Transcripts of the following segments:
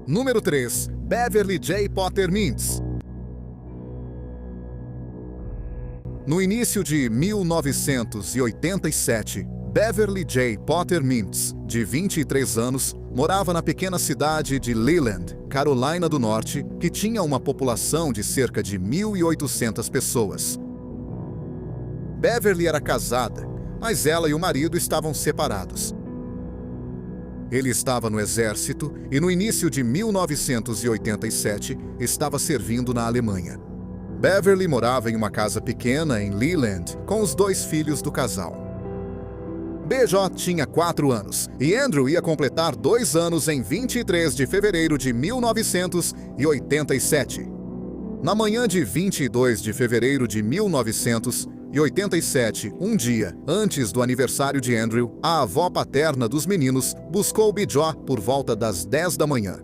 Número 3. Beverly J. Potter Mintz. No início de 1987, Beverly J. Potter Mintz, de 23 anos, morava na pequena cidade de Leland, Carolina do Norte, que tinha uma população de cerca de 1.800 pessoas. Beverly era casada, mas ela e o marido estavam separados. Ele estava no exército e no início de 1987 estava servindo na Alemanha. Beverly morava em uma casa pequena em Leland com os 2 filhos do casal. BJ tinha 4 anos e Andrew ia completar 2 anos em 23 de fevereiro de 1987. Na manhã de 22 de fevereiro de 1987, um dia antes do aniversário de Andrew, a avó paterna dos meninos buscou BJ por volta das 10 da manhã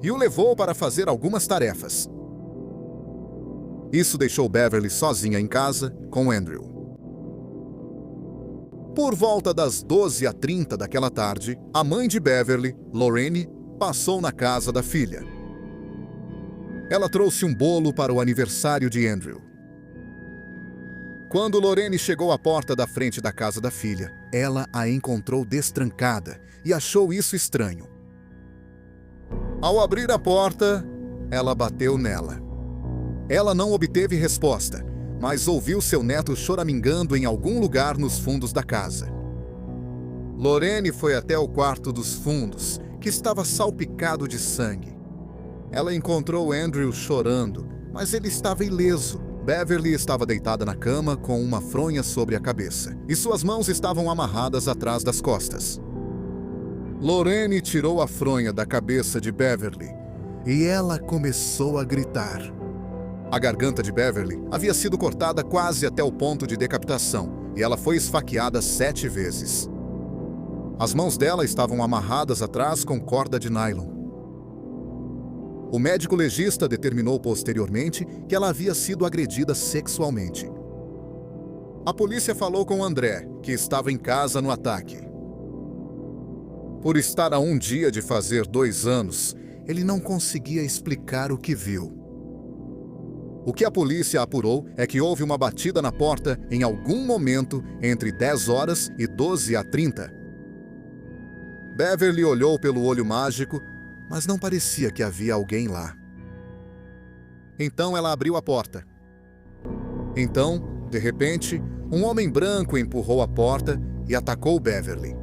e o levou para fazer algumas tarefas. Isso deixou Beverly sozinha em casa com Andrew. Por volta das 12h30 daquela tarde, a mãe de Beverly, Lorraine, passou na casa da filha. Ela trouxe um bolo para o aniversário de Andrew. Quando Lorraine chegou à porta da frente da casa da filha, ela a encontrou destrancada e achou isso estranho. Ao abrir a porta, ela bateu nela. Ela não obteve resposta, mas ouviu seu neto choramingando em algum lugar nos fundos da casa. Lorraine foi até o quarto dos fundos, que estava salpicado de sangue. Ela encontrou Andrew chorando, mas ele estava ileso. Beverly estava deitada na cama com uma fronha sobre a cabeça, e suas mãos estavam amarradas atrás das costas. Lorraine tirou a fronha da cabeça de Beverly, e ela começou a gritar. A garganta de Beverly havia sido cortada quase até o ponto de decapitação, e ela foi esfaqueada 7 vezes. As mãos dela estavam amarradas atrás com corda de nylon. O médico legista determinou posteriormente que ela havia sido agredida sexualmente. A polícia falou com André, que estava em casa no ataque. Por estar a um dia de fazer 2 anos, ele não conseguia explicar o que viu. O que a polícia apurou é que houve uma batida na porta em algum momento entre 10 horas e 12h30. Beverly olhou pelo olho mágico, mas não parecia que havia alguém lá. Então ela abriu a porta. Então, de repente, um homem branco empurrou a porta e atacou Beverly.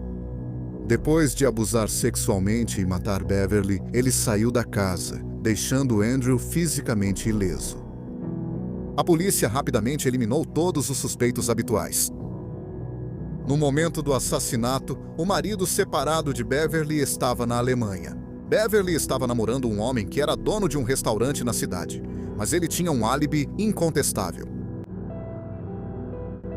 Depois de abusar sexualmente e matar Beverly, ele saiu da casa, deixando Andrew fisicamente ileso. A polícia rapidamente eliminou todos os suspeitos habituais. No momento do assassinato, o marido separado de Beverly estava na Alemanha. Beverly estava namorando um homem que era dono de um restaurante na cidade, mas ele tinha um álibi incontestável.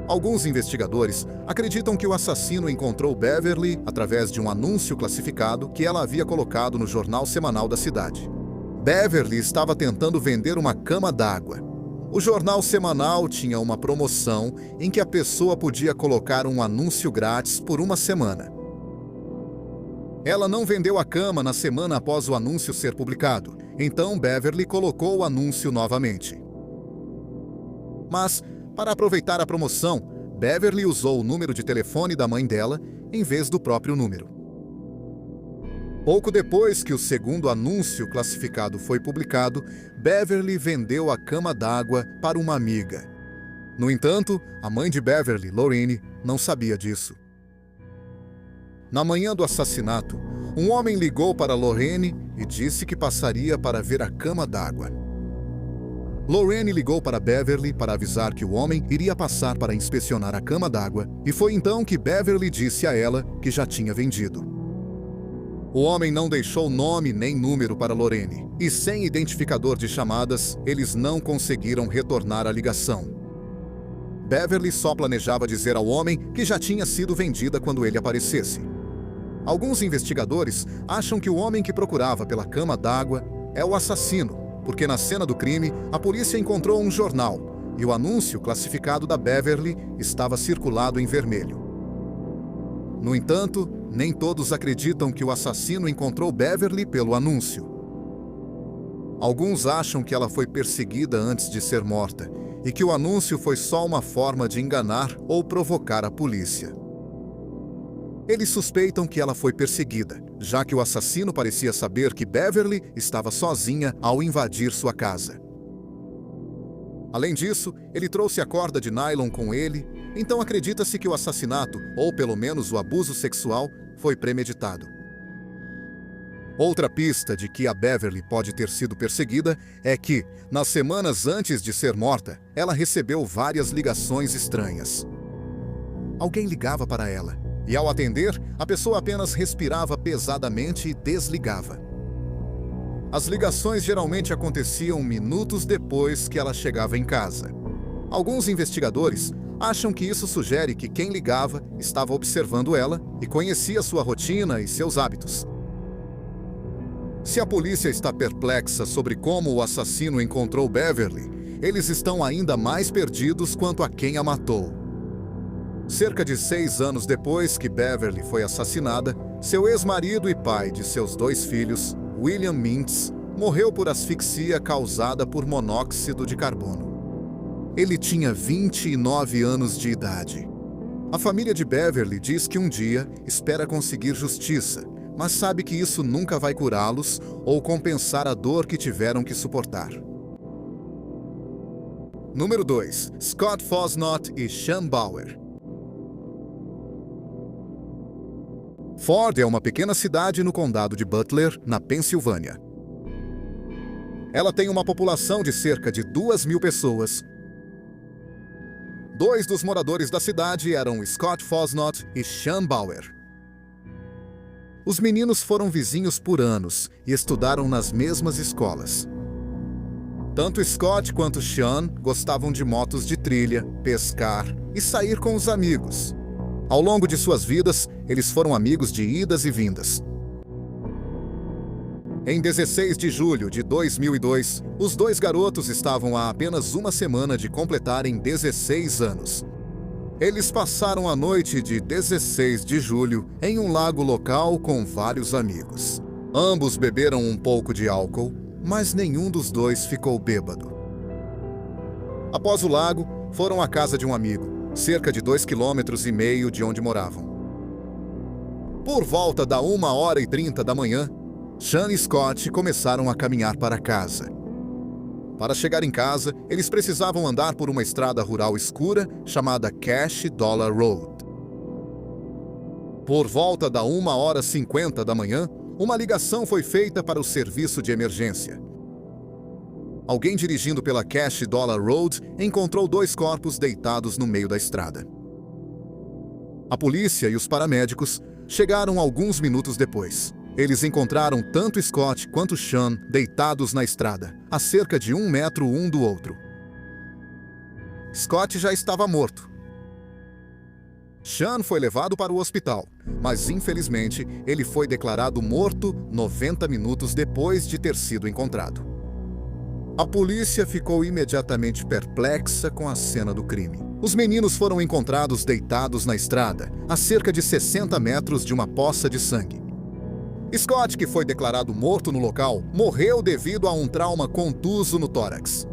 Alguns investigadores acreditam que o assassino encontrou Beverly através de um anúncio classificado que ela havia colocado no jornal semanal da cidade. Beverly estava tentando vender uma cama d'água. O jornal semanal tinha uma promoção em que a pessoa podia colocar um anúncio grátis por 1 semana. Ela não vendeu a cama na semana após o anúncio ser publicado, então Beverly colocou o anúncio novamente. Mas, para aproveitar a promoção, Beverly usou o número de telefone da mãe dela em vez do próprio número. Pouco depois que o segundo anúncio classificado foi publicado, Beverly vendeu a cama d'água para uma amiga. No entanto, a mãe de Beverly, Lorraine, não sabia disso. Na manhã do assassinato, um homem ligou para Lorraine e disse que passaria para ver a cama d'água. Lorraine ligou para Beverly para avisar que o homem iria passar para inspecionar a cama d'água, e foi então que Beverly disse a ela que já tinha vendido. O homem não deixou nome nem número para Lorraine, e sem identificador de chamadas, eles não conseguiram retornar a ligação. Beverly só planejava dizer ao homem que já tinha sido vendida quando ele aparecesse. Alguns investigadores acham que o homem que procurava pela cama d'água é o assassino, porque na cena do crime, a polícia encontrou um jornal, e o anúncio classificado da Beverly estava circulado em vermelho. No entanto, nem todos acreditam que o assassino encontrou Beverly pelo anúncio. Alguns acham que ela foi perseguida antes de ser morta e que o anúncio foi só uma forma de enganar ou provocar a polícia. Eles suspeitam que ela foi perseguida, já que o assassino parecia saber que Beverly estava sozinha ao invadir sua casa. Além disso, ele trouxe a corda de nylon com ele, então acredita-se que o assassinato, ou pelo menos o abuso sexual, foi premeditado. Outra pista de que a Beverly pode ter sido perseguida é que, nas semanas antes de ser morta, ela recebeu várias ligações estranhas. Alguém ligava para ela, e ao atender, a pessoa apenas respirava pesadamente e desligava. As ligações geralmente aconteciam minutos depois que ela chegava em casa. Alguns investigadores acham que isso sugere que quem ligava estava observando ela e conhecia sua rotina e seus hábitos. Se a polícia está perplexa sobre como o assassino encontrou Beverly, eles estão ainda mais perdidos quanto a quem a matou. Cerca de 6 anos depois que Beverly foi assassinada, seu ex-marido e pai de seus 2 filhos, William Mintz, morreu por asfixia causada por monóxido de carbono. Ele tinha 29 anos de idade. A família de Beverly diz que um dia espera conseguir justiça, mas sabe que isso nunca vai curá-los ou compensar a dor que tiveram que suportar. Número 2. Scott Fosnot e Sean Bauer. Ford é uma pequena cidade no condado de Butler, na Pensilvânia. Ela tem uma população de cerca de 2.000 pessoas. 2 dos moradores da cidade eram Scott Fosnot e Sean Bauer. Os meninos foram vizinhos por anos e estudaram nas mesmas escolas. Tanto Scott quanto Sean gostavam de motos de trilha, pescar e sair com os amigos. Ao longo de suas vidas, eles foram amigos de idas e vindas. Em 16 de julho de 2002, os 2 garotos estavam a apenas uma semana de completarem 16 anos. Eles passaram a noite de 16 de julho em um lago local com vários amigos. Ambos beberam um pouco de álcool, mas nenhum dos 2 ficou bêbado. Após o lago, foram à casa de um amigo, cerca de 2,5 km de onde moravam. Por volta da 1h30 da manhã, Sean e Scott começaram a caminhar para casa. Para chegar em casa, eles precisavam andar por uma estrada rural escura chamada Cash Dollar Road. Por volta da 1h50 da manhã, uma ligação foi feita para o serviço de emergência. Alguém dirigindo pela Cash Dollar Road encontrou 2 corpos deitados no meio da estrada. A polícia e os paramédicos chegaram alguns minutos depois. Eles encontraram tanto Scott quanto Sean deitados na estrada, a cerca de 1 metro um do outro. Scott já estava morto. Sean foi levado para o hospital, mas infelizmente ele foi declarado morto 90 minutos depois de ter sido encontrado. A polícia ficou imediatamente perplexa com a cena do crime. Os meninos foram encontrados deitados na estrada, a cerca de 60 metros de uma poça de sangue. Scott, que foi declarado morto no local, morreu devido a um trauma contuso no tórax.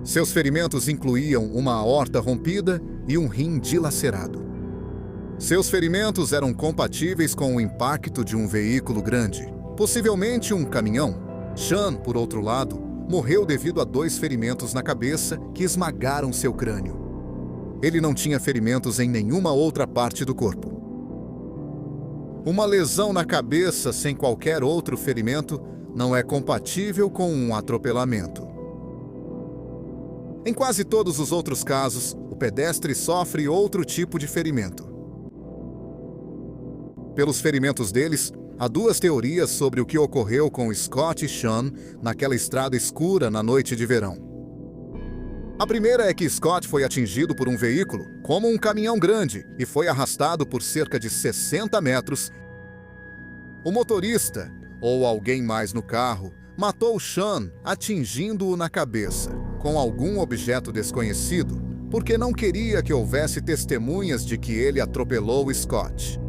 Seus ferimentos incluíam uma aorta rompida e um rim dilacerado. Seus ferimentos eram compatíveis com o impacto de um veículo grande, possivelmente um caminhão. Sean, por outro lado, morreu devido a 2 ferimentos na cabeça que esmagaram seu crânio. Ele não tinha ferimentos em nenhuma outra parte do corpo. Uma lesão na cabeça sem qualquer outro ferimento não é compatível com um atropelamento. Em quase todos os outros casos, o pedestre sofre outro tipo de ferimento. Pelos ferimentos deles, há 2 teorias sobre o que ocorreu com Scott e Sean naquela estrada escura na noite de verão. A primeira é que Scott foi atingido por um veículo, como um caminhão grande, e foi arrastado por cerca de 60 metros. O motorista, ou alguém mais no carro, matou Sean atingindo-o na cabeça, com algum objeto desconhecido, porque não queria que houvesse testemunhas de que ele atropelou Scott.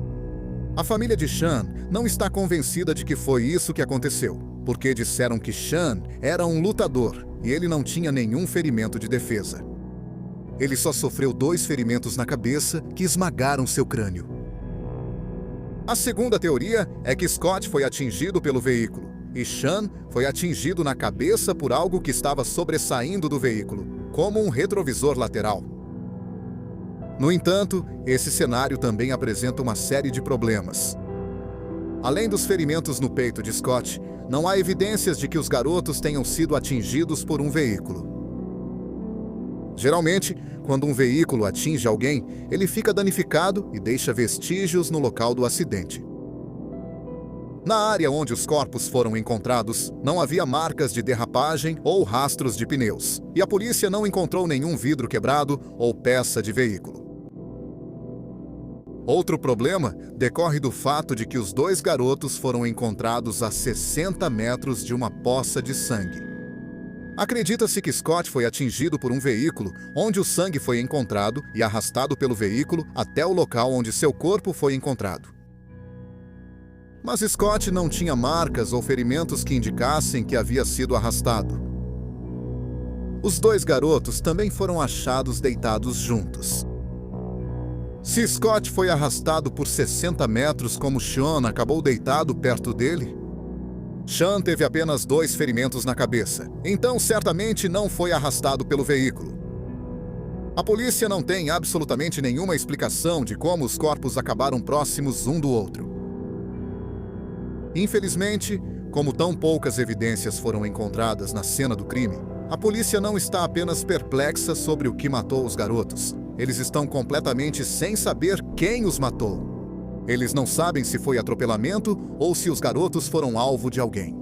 A família de Sean não está convencida de que foi isso que aconteceu. porque disseram que Sean era um lutador e ele não tinha nenhum ferimento de defesa. Ele só sofreu 2 ferimentos na cabeça que esmagaram seu crânio. A segunda teoria é que Scott foi atingido pelo veículo e Sean foi atingido na cabeça por algo que estava sobressaindo do veículo, como um retrovisor lateral. No entanto, esse cenário também apresenta uma série de problemas. Além dos ferimentos no peito de Scott, não há evidências de que os garotos tenham sido atingidos por um veículo. Geralmente, quando um veículo atinge alguém, ele fica danificado e deixa vestígios no local do acidente. Na área onde os corpos foram encontrados, não havia marcas de derrapagem ou rastros de pneus, e a polícia não encontrou nenhum vidro quebrado ou peça de veículo. Outro problema decorre do fato de que os 2 garotos foram encontrados a 60 metros de uma poça de sangue. Acredita-se que Scott foi atingido por um veículo, onde o sangue foi encontrado e arrastado pelo veículo até o local onde seu corpo foi encontrado. Mas Scott não tinha marcas ou ferimentos que indicassem que havia sido arrastado. Os 2 garotos também foram achados deitados juntos. Se Scott foi arrastado por 60 metros como Sean acabou deitado perto dele, Sean teve apenas 2 ferimentos na cabeça, então certamente não foi arrastado pelo veículo. A polícia não tem absolutamente nenhuma explicação de como os corpos acabaram próximos um do outro. Infelizmente, como tão poucas evidências foram encontradas na cena do crime, a polícia não está apenas perplexa sobre o que matou os garotos. Eles estão completamente sem saber quem os matou. Eles não sabem se foi atropelamento ou se os garotos foram alvo de alguém.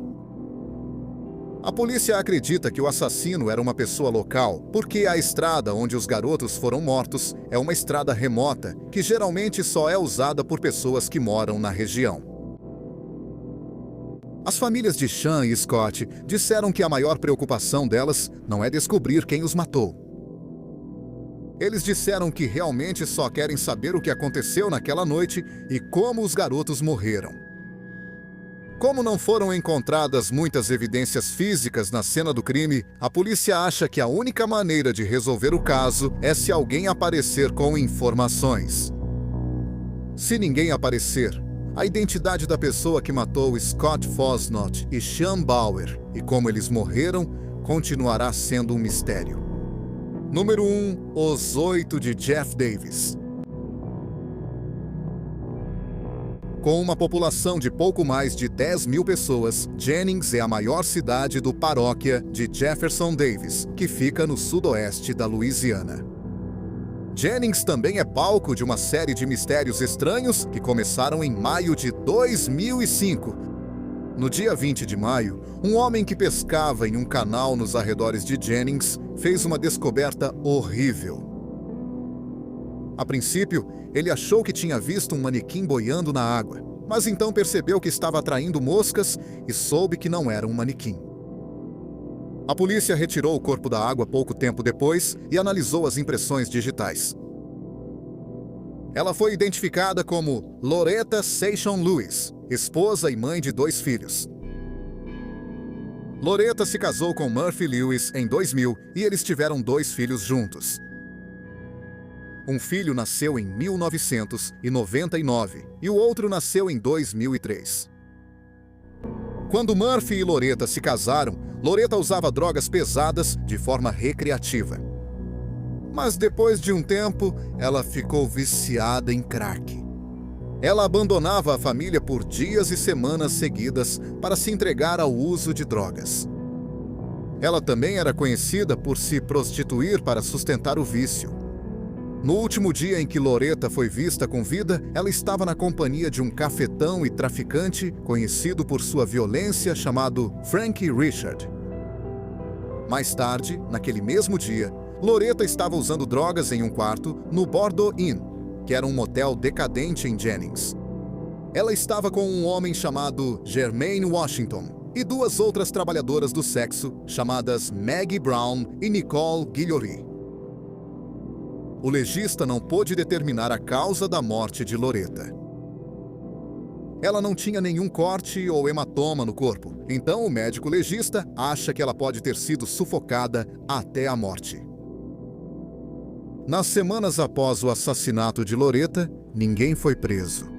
A polícia acredita que o assassino era uma pessoa local, porque a estrada onde os garotos foram mortos é uma estrada remota que geralmente só é usada por pessoas que moram na região. As famílias de Sean e Scott disseram que a maior preocupação delas não é descobrir quem os matou. Eles disseram que realmente só querem saber o que aconteceu naquela noite e como os garotos morreram. Como não foram encontradas muitas evidências físicas na cena do crime, a polícia acha que a única maneira de resolver o caso é se alguém aparecer com informações. Se ninguém aparecer, a identidade da pessoa que matou Scott Fosnot e Sean Bauer e como eles morreram continuará sendo um mistério. Número 1. Os 8 de Jeff Davis. Com uma população de pouco mais de 10 mil pessoas, Jennings é a maior cidade do paróquia de Jefferson Davis, que fica no sudoeste da Louisiana. Jennings também é palco de uma série de mistérios estranhos que começaram em maio de 2005. No dia 20 de maio, um homem que pescava em um canal nos arredores de Jennings fez uma descoberta horrível. A princípio, ele achou que tinha visto um manequim boiando na água, mas então percebeu que estava atraindo moscas e soube que não era um manequim. A polícia retirou o corpo da água pouco tempo depois e analisou as impressões digitais. Ela foi identificada como Loretta Seixon Lewis, esposa e mãe de 2 filhos. Loretta se casou com Murphy Lewis em 2000 e eles tiveram 2 filhos juntos. Um filho nasceu em 1999 e o outro nasceu em 2003. Quando Murphy e Loretta se casaram, Loretta usava drogas pesadas de forma recreativa. Mas depois de um tempo, ela ficou viciada em crack. Ela abandonava a família por dias e semanas seguidas para se entregar ao uso de drogas. Ela também era conhecida por se prostituir para sustentar o vício. No último dia em que Loretta foi vista com vida, ela estava na companhia de um cafetão e traficante conhecido por sua violência chamado Frankie Richard. Mais tarde, naquele mesmo dia, Loretta estava usando drogas em um quarto no Bordeaux Inn, que era um motel decadente em Jennings. Ela estava com um homem chamado Jermaine Washington e 2 outras trabalhadoras do sexo chamadas Maggie Brown e Nicole Guillory. O legista não pôde determinar a causa da morte de Loretta. Ela não tinha nenhum corte ou hematoma no corpo, então o médico legista acha que ela pode ter sido sufocada até a morte. Nas semanas após o assassinato de Loretta, ninguém foi preso.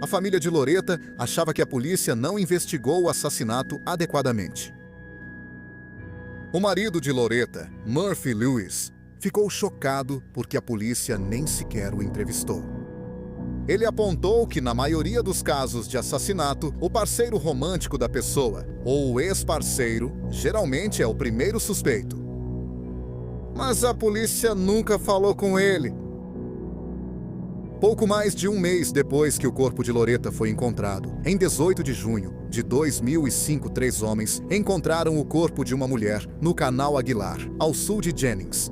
A família de Loretta achava que a polícia não investigou o assassinato adequadamente. O marido de Loretta, Murphy Lewis, ficou chocado porque a polícia nem sequer o entrevistou. Ele apontou que, na maioria dos casos de assassinato, o parceiro romântico da pessoa, ou o ex-parceiro, geralmente é o primeiro suspeito. Mas a polícia nunca falou com ele. Pouco mais de um mês depois que o corpo de Loretta foi encontrado, em 18 de junho de 2005, 3 homens encontraram o corpo de uma mulher no Canal Aguilar, ao sul de Jennings.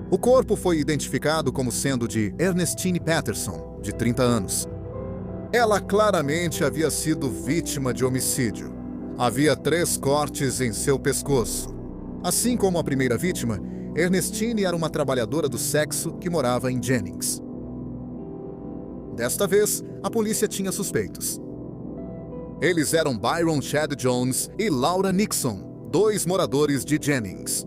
O corpo foi identificado como sendo de Ernestine Patterson, de 30 anos. Ela claramente havia sido vítima de homicídio. Havia 3 cortes em seu pescoço. Assim como a primeira vítima, Ernestine era uma trabalhadora do sexo que morava em Jennings. Desta vez, a polícia tinha suspeitos. Eles eram Byron Chad Jones e Laura Nixon, 2 moradores de Jennings.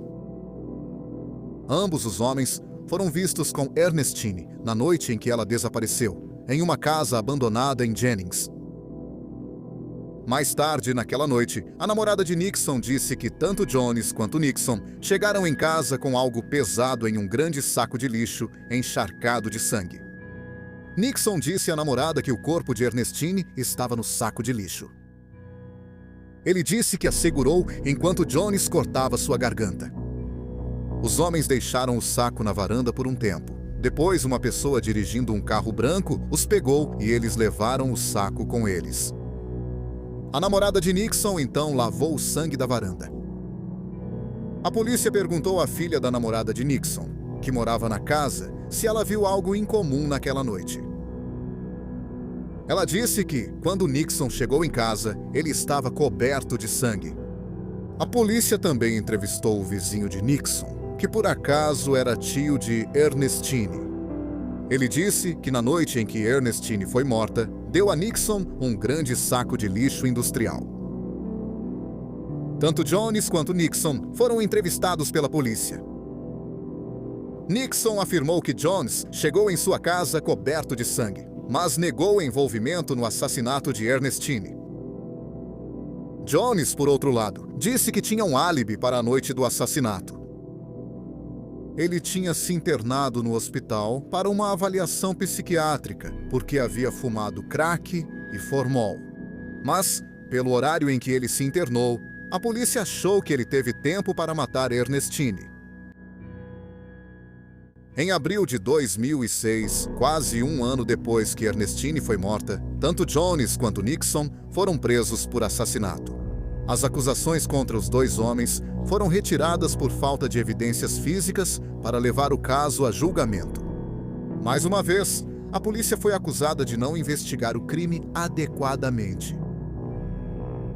Ambos os homens foram vistos com Ernestine na noite em que ela desapareceu, em uma casa abandonada em Jennings. Mais tarde, naquela noite, a namorada de Nixon disse que tanto Jones quanto Nixon chegaram em casa com algo pesado em um grande saco de lixo encharcado de sangue. Nixon disse à namorada que o corpo de Ernestine estava no saco de lixo. Ele disse que a segurou enquanto Jones cortava sua garganta. Os homens deixaram o saco na varanda por um tempo. Depois, uma pessoa dirigindo um carro branco os pegou e eles levaram o saco com eles. A namorada de Nixon então lavou o sangue da varanda. A polícia perguntou à filha da namorada de Nixon, que morava na casa, se ela viu algo incomum naquela noite. Ela disse que, quando Nixon chegou em casa, ele estava coberto de sangue. A polícia também entrevistou o vizinho de Nixon, que por acaso era tio de Ernestine. Ele disse que na noite em que Ernestine foi morta, deu a Nixon um grande saco de lixo industrial. Tanto Jones quanto Nixon foram entrevistados pela polícia. Nixon afirmou que Jones chegou em sua casa coberto de sangue, mas negou o envolvimento no assassinato de Ernestine. Jones, por outro lado, disse que tinha um álibi para a noite do assassinato. Ele tinha se internado no hospital para uma avaliação psiquiátrica, porque havia fumado crack e formol. Mas, pelo horário em que ele se internou, a polícia achou que ele teve tempo para matar Ernestine. Em abril de 2006, quase um ano depois que Ernestine foi morta, tanto Jones quanto Nixon foram presos por assassinato. As acusações contra os 2 homens foram retiradas por falta de evidências físicas para levar o caso a julgamento. Mais uma vez, a polícia foi acusada de não investigar o crime adequadamente.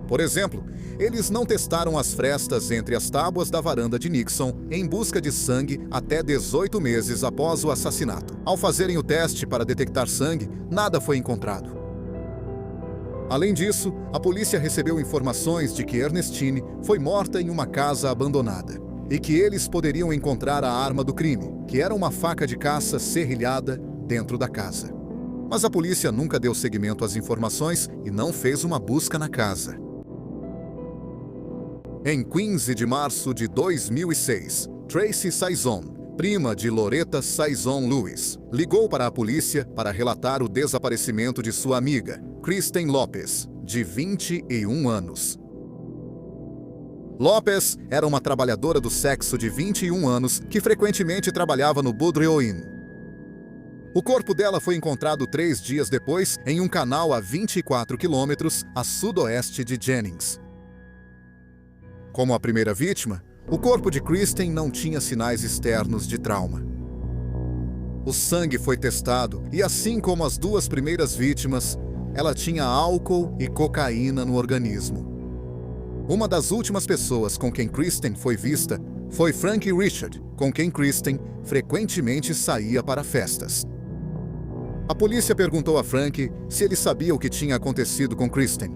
Por exemplo, eles não testaram as frestas entre as tábuas da varanda de Nixon em busca de sangue até 18 meses após o assassinato. Ao fazerem o teste para detectar sangue, nada foi encontrado. Além disso, a polícia recebeu informações de que Ernestine foi morta em uma casa abandonada e que eles poderiam encontrar a arma do crime, que era uma faca de caça serrilhada, dentro da casa. Mas a polícia nunca deu seguimento às informações e não fez uma busca na casa. Em 15 de março de 2006, Tracy Saison, prima de Loretta Saison Lewis, ligou para a polícia para relatar o desaparecimento de sua amiga, Kristen Lopes, de 21 anos. Lopes era uma trabalhadora do sexo de 21 anos que frequentemente trabalhava no Boudreaux Inn. O corpo dela foi encontrado 3 dias depois em um canal a 24 quilômetros a sudoeste de Jennings. Como a primeira vítima, o corpo de Kristen não tinha sinais externos de trauma. O sangue foi testado e, assim como as 2 primeiras vítimas, ela tinha álcool e cocaína no organismo. Uma das últimas pessoas com quem Kristen foi vista foi Frank Richard, com quem Kristen frequentemente saía para festas. A polícia perguntou a Frank se ele sabia o que tinha acontecido com Kristen.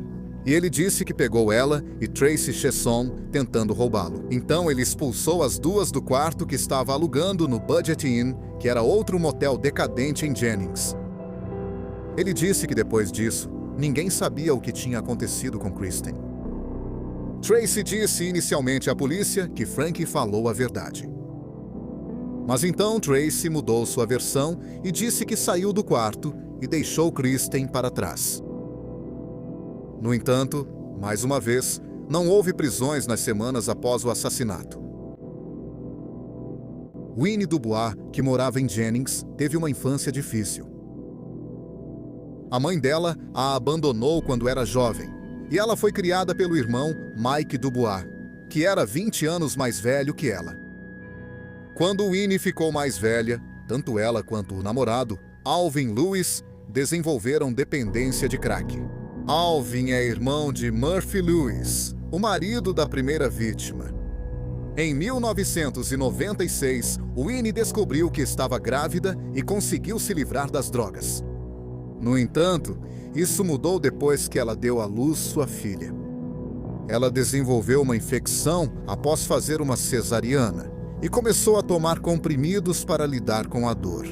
E ele disse que pegou ela e Tracy Chesson tentando roubá-lo. Então ele expulsou as duas do quarto que estava alugando no Budget Inn, que era outro motel decadente em Jennings. Ele disse que depois disso, ninguém sabia o que tinha acontecido com Kristen. Tracy disse inicialmente à polícia que Frank falou a verdade. Mas então Tracy mudou sua versão e disse que saiu do quarto e deixou Kristen para trás. No entanto, mais uma vez, não houve prisões nas semanas após o assassinato. Winnie Dubois, que morava em Jennings, teve uma infância difícil. A mãe dela a abandonou quando era jovem, e ela foi criada pelo irmão Mike Dubois, que era 20 anos mais velho que ela. Quando Winnie ficou mais velha, tanto ela quanto o namorado, Alvin Lewis, desenvolveram dependência de crack. Alvin é irmão de Murphy Lewis, o marido da primeira vítima. Em 1996, Winnie descobriu que estava grávida e conseguiu se livrar das drogas. No entanto, isso mudou depois que ela deu à luz sua filha. Ela desenvolveu uma infecção após fazer uma cesariana e começou a tomar comprimidos para lidar com a dor.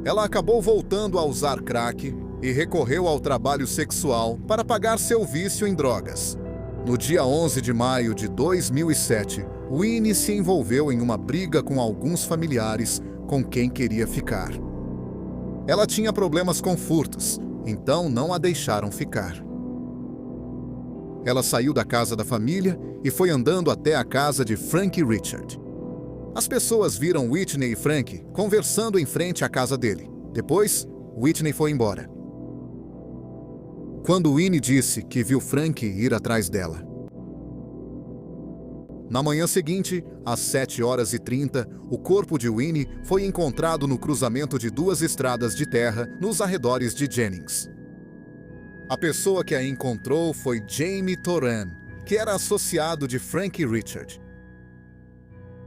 Ela acabou voltando a usar crack e recorreu ao trabalho sexual para pagar seu vício em drogas. No dia 11 de maio de 2007, Winnie se envolveu em uma briga com alguns familiares com quem queria ficar. Ela tinha problemas com furtos, então não a deixaram ficar. Ela saiu da casa da família e foi andando até a casa de Frank Richard. As pessoas viram Whitney e Frank conversando em frente à casa dele. Depois, Whitney foi embora. Quando Winnie disse que viu Frank ir atrás dela. Na manhã seguinte, às 7h30, o corpo de Winnie foi encontrado no cruzamento de duas estradas de terra nos arredores de Jennings. A pessoa que a encontrou foi Jamie Toran, que era associado de Frank Richard.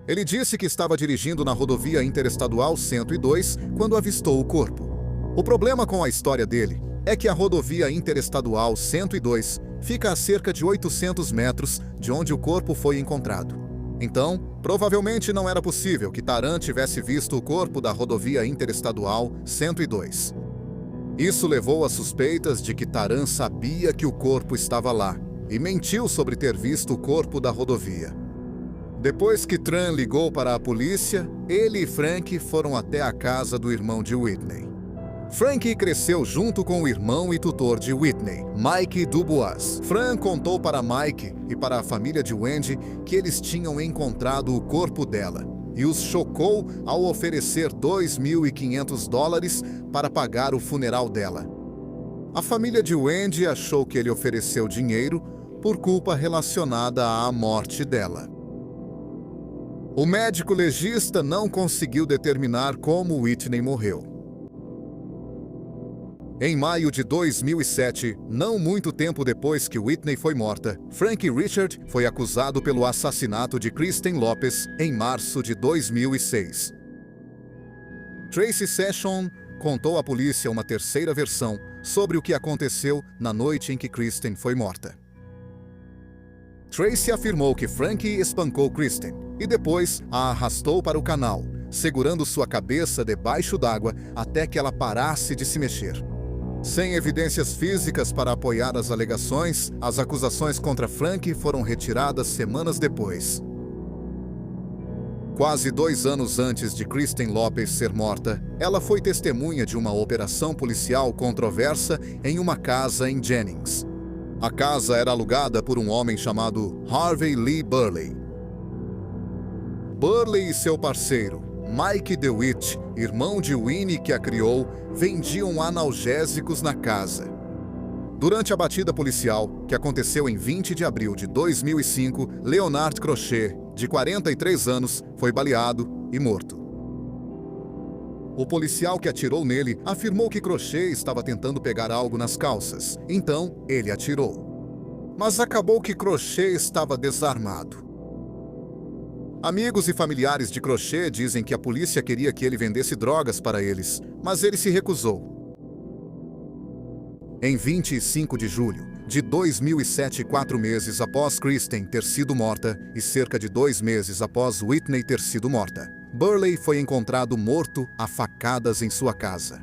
Ele disse que estava dirigindo na rodovia interestadual 102 quando avistou o corpo. O problema com a história dele é que a rodovia interestadual 102 fica a cerca de 800 metros de onde o corpo foi encontrado. Então, provavelmente não era possível que Taran tivesse visto o corpo da rodovia interestadual 102. Isso levou a suspeitas de que Taran sabia que o corpo estava lá e mentiu sobre ter visto o corpo da rodovia. Depois que Tran ligou para a polícia, ele e Frank foram até a casa do irmão de Whitney. Frank cresceu junto com o irmão e tutor de Whitney, Mike Dubois. Frank contou para Mike e para a família de Wendy que eles tinham encontrado o corpo dela e os chocou ao oferecer $2.500 para pagar o funeral dela. A família de Wendy achou que ele ofereceu dinheiro por culpa relacionada à morte dela. O médico legista não conseguiu determinar como Whitney morreu. Em maio de 2007, não muito tempo depois que Whitney foi morta, Frank Richard foi acusado pelo assassinato de Kristen Lopes em março de 2006. Tracy Chesson contou à polícia uma terceira versão sobre o que aconteceu na noite em que Kristen foi morta. Tracy afirmou que Frank espancou Kristen e depois a arrastou para o canal, segurando sua cabeça debaixo d'água até que ela parasse de se mexer. Sem evidências físicas para apoiar as alegações, as acusações contra Frank foram retiradas semanas depois. Quase 2 anos antes de Kristen Lopes ser morta, ela foi testemunha de uma operação policial controversa em uma casa em Jennings. A casa era alugada por um homem chamado Harvey Lee Burley. Burley e seu parceiro, Mike DeWitt, irmão de Winnie que a criou, vendiam analgésicos na casa. Durante a batida policial, que aconteceu em 20 de abril de 2005, Leonard Crochet, de 43 anos, foi baleado e morto. O policial que atirou nele afirmou que Crochet estava tentando pegar algo nas calças, então ele atirou. Mas acabou que Crochet estava desarmado. Amigos e familiares de Crochet dizem que a polícia queria que ele vendesse drogas para eles, mas ele se recusou. Em 25 de julho de 2007, 4 meses após Kristen ter sido morta e cerca de 2 meses após Whitney ter sido morta, Burley foi encontrado morto a facadas em sua casa.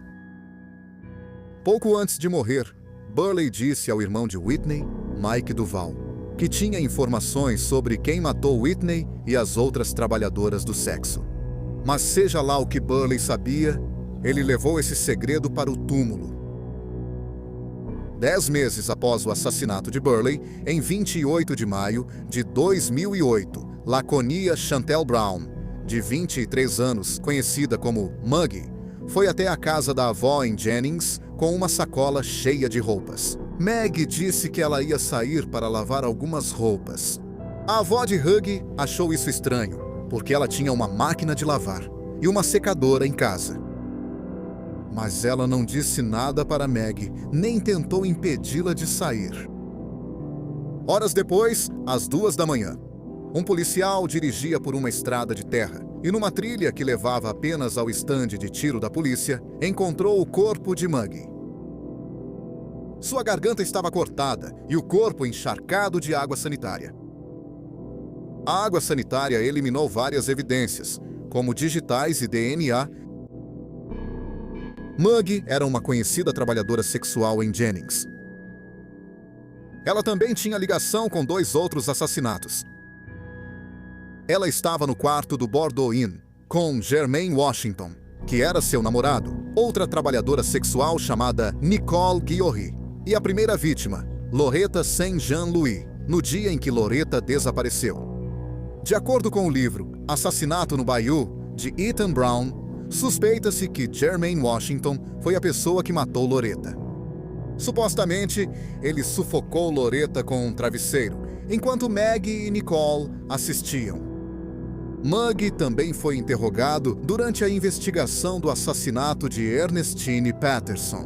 Pouco antes de morrer, Burley disse ao irmão de Whitney, Mike Duval, que tinha informações sobre quem matou Whitney e as outras trabalhadoras do sexo. Mas seja lá o que Burley sabia, ele levou esse segredo para o túmulo. 10 meses após o assassinato de Burley, em 28 de maio de 2008, Laconia Chantel Brown, de 23 anos, conhecida como Muggy, foi até a casa da avó em Jennings com uma sacola cheia de roupas. Meg disse que ela ia sair para lavar algumas roupas. A avó de Huggy achou isso estranho, porque ela tinha uma máquina de lavar e uma secadora em casa. Mas ela não disse nada para Meg, nem tentou impedi-la de sair. Horas depois, às 2 da manhã, um policial dirigia por uma estrada de terra e numa trilha que levava apenas ao estande de tiro da polícia, encontrou o corpo de Muggy. Sua garganta estava cortada e o corpo encharcado de água sanitária. A água sanitária eliminou várias evidências, como digitais e DNA. Muggy era uma conhecida trabalhadora sexual em Jennings. Ela também tinha ligação com 2 outros assassinatos. Ela estava no quarto do Bordeaux Inn, com Jermaine Washington, que era seu namorado, outra trabalhadora sexual chamada Nicole Guillory, e a primeira vítima, Loretta Saint-Jean-Louis, no dia em que Loretta desapareceu. De acordo com o livro Assassinato no Bayou, de Ethan Brown, suspeita-se que Jermaine Washington foi a pessoa que matou Loretta. Supostamente, ele sufocou Loretta com um travesseiro, enquanto Maggie e Nicole assistiam. Muggy também foi interrogado durante a investigação do assassinato de Ernestine Patterson.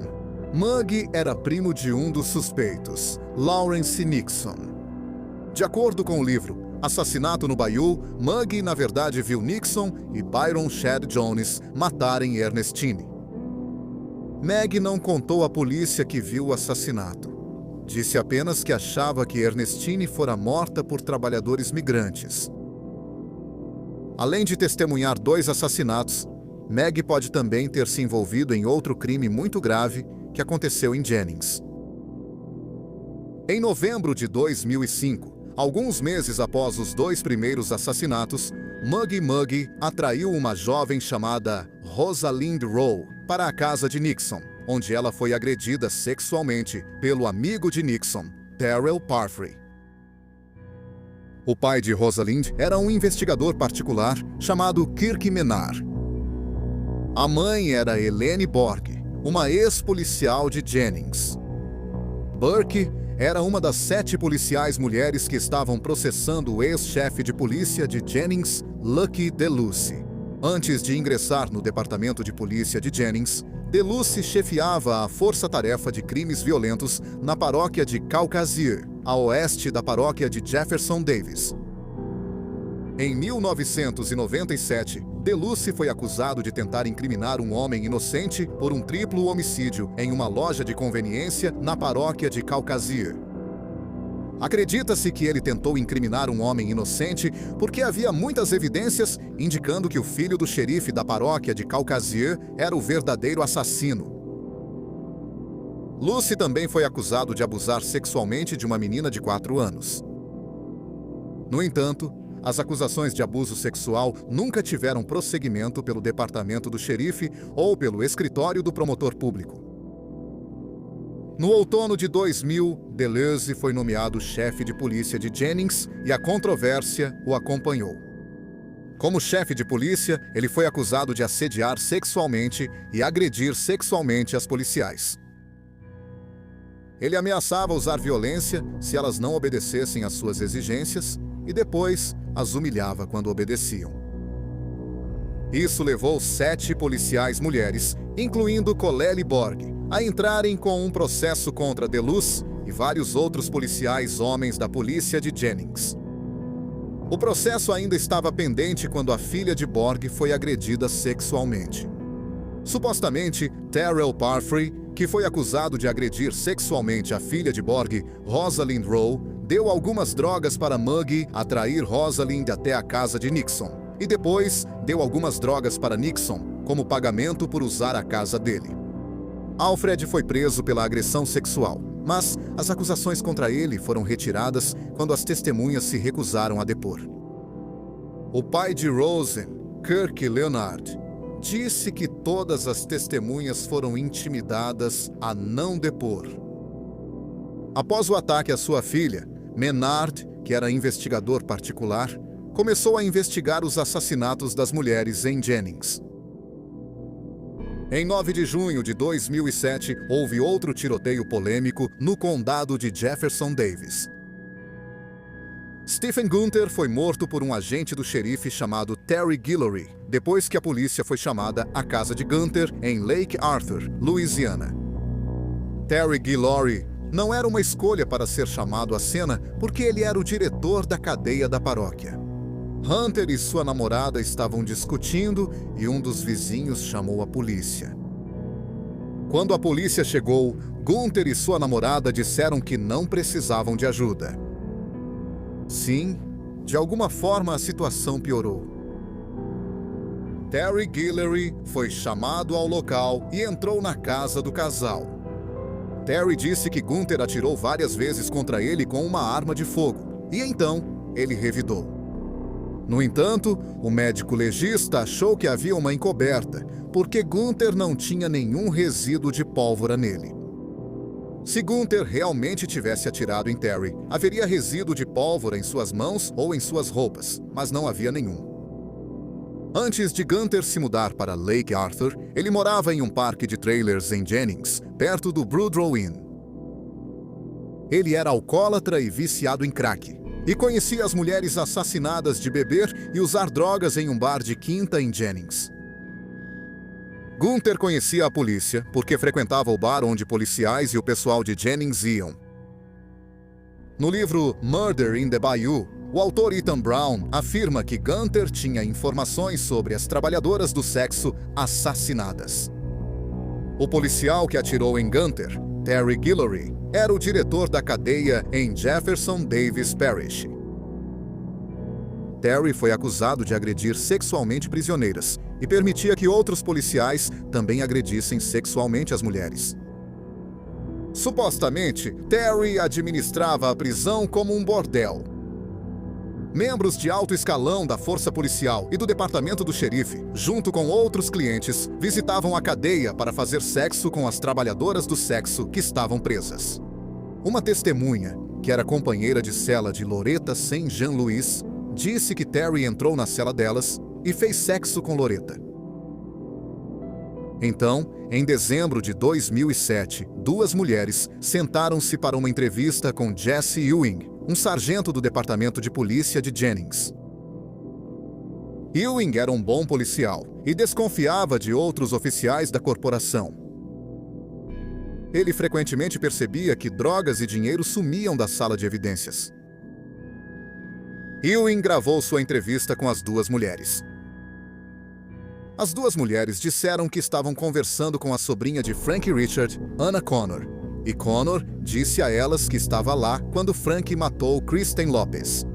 Muggy era primo de um dos suspeitos, Lawrence Nixon. De acordo com o livro Assassinato no Bayou, Muggy na verdade viu Nixon e Byron Shad Jones matarem Ernestine. Meg não contou à polícia que viu o assassinato. Disse apenas que achava que Ernestine fora morta por trabalhadores migrantes. Além de testemunhar 2 assassinatos, Meg pode também ter se envolvido em outro crime muito grave que aconteceu em Jennings. Em novembro de 2005, alguns meses após os 2 primeiros assassinatos, Muggy atraiu uma jovem chamada Rosalind Rowe para a casa de Nixon, onde ela foi agredida sexualmente pelo amigo de Nixon, Terrell Parfrey. O pai de Rosalind era um investigador particular chamado Kirk Menard. A mãe era Helene Borg, uma ex-policial de Jennings. Burke era uma das 7 policiais mulheres que estavam processando o ex-chefe de polícia de Jennings, Lucky DeLucy. Antes de ingressar no departamento de polícia de Jennings, DeLucy chefiava a força-tarefa de crimes violentos na paróquia de Caucasieu, a oeste da paróquia de Jefferson Davis. Em 1997, DeLucy foi acusado de tentar incriminar um homem inocente por um triplo homicídio em uma loja de conveniência na paróquia de Caucasieu. Acredita-se que ele tentou incriminar um homem inocente porque havia muitas evidências indicando que o filho do xerife da paróquia de Caucasieu era o verdadeiro assassino. Lucy também foi acusado de abusar sexualmente de uma menina de 4 anos. No entanto, as acusações de abuso sexual nunca tiveram prosseguimento pelo departamento do xerife ou pelo escritório do promotor público. No outono de 2000, DeLucy foi nomeado chefe de polícia de Jennings e a controvérsia o acompanhou. Como chefe de polícia, ele foi acusado de assediar sexualmente e agredir sexualmente as policiais. Ele ameaçava usar violência se elas não obedecessem às suas exigências e depois as humilhava quando obedeciam. Isso levou 7 policiais mulheres, incluindo Colelle Borg, a entrarem com um processo contra DeLucy e vários outros policiais homens da polícia de Jennings. O processo ainda estava pendente quando a filha de Borg foi agredida sexualmente. Supostamente, Terrell Parfrey, que foi acusado de agredir sexualmente a filha de Borg, Rosalind Rowe, deu algumas drogas para Muggy atrair Rosalind até a casa de Nixon. E depois deu algumas drogas para Nixon, como pagamento por usar a casa dele. Alfred foi preso pela agressão sexual, mas as acusações contra ele foram retiradas quando as testemunhas se recusaram a depor. O pai de Rosen, Kirk Leonard, disse que todas as testemunhas foram intimidadas a não depor. Após o ataque à sua filha, Menard, que era investigador particular, começou a investigar os assassinatos das mulheres em Jennings. Em 9 de junho de 2007, houve outro tiroteio polêmico no condado de Jefferson Davis. Stephen Gunther foi morto por um agente do xerife chamado Terry Guillory, depois que a polícia foi chamada à casa de Gunther em Lake Arthur, Louisiana. Terry Guillory não era uma escolha para ser chamado à cena porque ele era o diretor da cadeia da paróquia. Hunter e sua namorada estavam discutindo e um dos vizinhos chamou a polícia. Quando a polícia chegou, Gunther e sua namorada disseram que não precisavam de ajuda. Sim, de alguma forma a situação piorou. Terry Guillory foi chamado ao local e entrou na casa do casal. Terry disse que Gunther atirou várias vezes contra ele com uma arma de fogo, e então ele revidou. No entanto, o médico legista achou que havia uma encoberta, porque Gunther não tinha nenhum resíduo de pólvora nele. Se Gunther realmente tivesse atirado em Terry, haveria resíduo de pólvora em suas mãos ou em suas roupas, mas não havia nenhum. Antes de Gunther se mudar para Lake Arthur, ele morava em um parque de trailers em Jennings, perto do Boudreaux Inn. Ele era alcoólatra e viciado em crack, e conhecia as mulheres assassinadas de beber e usar drogas em um bar de quinta em Jennings. Gunther conhecia a polícia porque frequentava o bar onde policiais e o pessoal de Jennings iam. No livro Murder in the Bayou, o autor Ethan Brown afirma que Gunther tinha informações sobre as trabalhadoras do sexo assassinadas. O policial que atirou em Gunther, Terry Guillory, era o diretor da cadeia em Jefferson Davis Parish. Terry foi acusado de agredir sexualmente prisioneiras e permitia que outros policiais também agredissem sexualmente as mulheres. Supostamente, Terry administrava a prisão como um bordel. Membros de alto escalão da força policial e do departamento do xerife, junto com outros clientes, visitavam a cadeia para fazer sexo com as trabalhadoras do sexo que estavam presas. Uma testemunha, que era companheira de cela de Loretta St. Jean-Louis, disse que Terry entrou na cela delas e fez sexo com Loretta. Então, em dezembro de 2007, duas mulheres sentaram-se para uma entrevista com Jesse Ewing, um sargento do departamento de polícia de Jennings. Ewing era um bom policial e desconfiava de outros oficiais da corporação. Ele frequentemente percebia que drogas e dinheiro sumiam da sala de evidências. Ewing gravou sua entrevista com as duas mulheres. As duas mulheres disseram que estavam conversando com a sobrinha de Frank Richard, Anna Connor, e Connor disse a elas que estava lá quando Frank matou Kristen Lopez.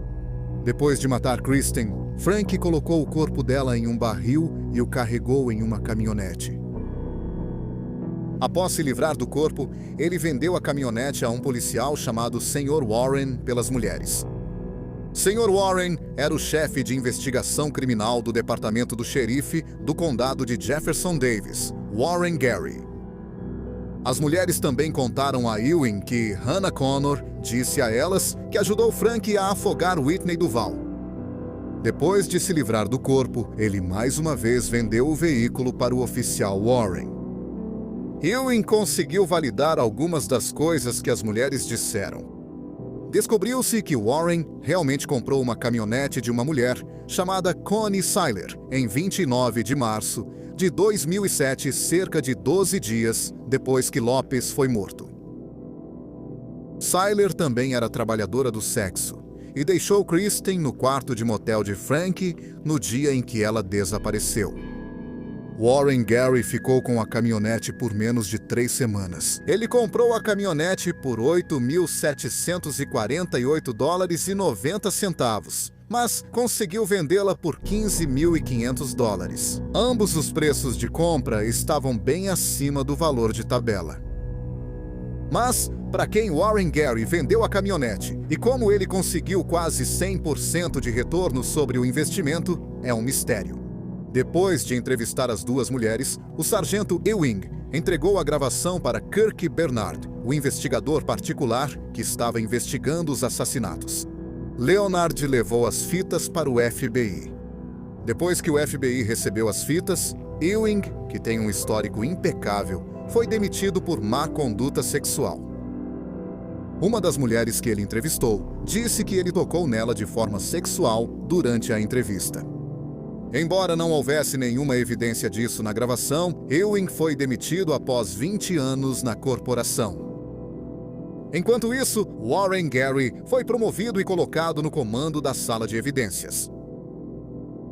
Depois de matar Kristen, Frank colocou o corpo dela em um barril e o carregou em uma caminhonete. Após se livrar do corpo, ele vendeu a caminhonete a um policial chamado Sr. Warren pelas mulheres. Sr. Warren era o chefe de investigação criminal do departamento do xerife do condado de Jefferson Davis, Warren Gary. As mulheres também contaram a Ewing que Hannah Connor disse a elas que ajudou Frank a afogar Whitney Duval. Depois de se livrar do corpo, ele mais uma vez vendeu o veículo para o oficial Warren. Ewing conseguiu validar algumas das coisas que as mulheres disseram. Descobriu-se que Warren realmente comprou uma caminhonete de uma mulher chamada Connie Seiler em 29 de março de 2007, cerca de 12 dias depois que Lopes foi morto. Seiler também era trabalhadora do sexo e deixou Kristen no quarto de motel de Frank no dia em que ela desapareceu. Warren Gary ficou com a caminhonete por menos de 3 semanas. Ele comprou a caminhonete por $8.748,90, mas conseguiu vendê-la por $15.500. Ambos os preços de compra estavam bem acima do valor de tabela. Mas, para quem Warren Gary vendeu a caminhonete e como ele conseguiu quase 100% de retorno sobre o investimento, é um mistério. Depois de entrevistar as duas mulheres, o sargento Ewing entregou a gravação para Kirk Bernard, o investigador particular que estava investigando os assassinatos. Leonard levou as fitas para o FBI. Depois que o FBI recebeu as fitas, Ewing, que tem um histórico impecável, foi demitido por má conduta sexual. Uma das mulheres que ele entrevistou disse que ele tocou nela de forma sexual durante a entrevista. Embora não houvesse nenhuma evidência disso na gravação, Ewing foi demitido após 20 anos na corporação. Enquanto isso, Warren Gary foi promovido e colocado no comando da sala de evidências.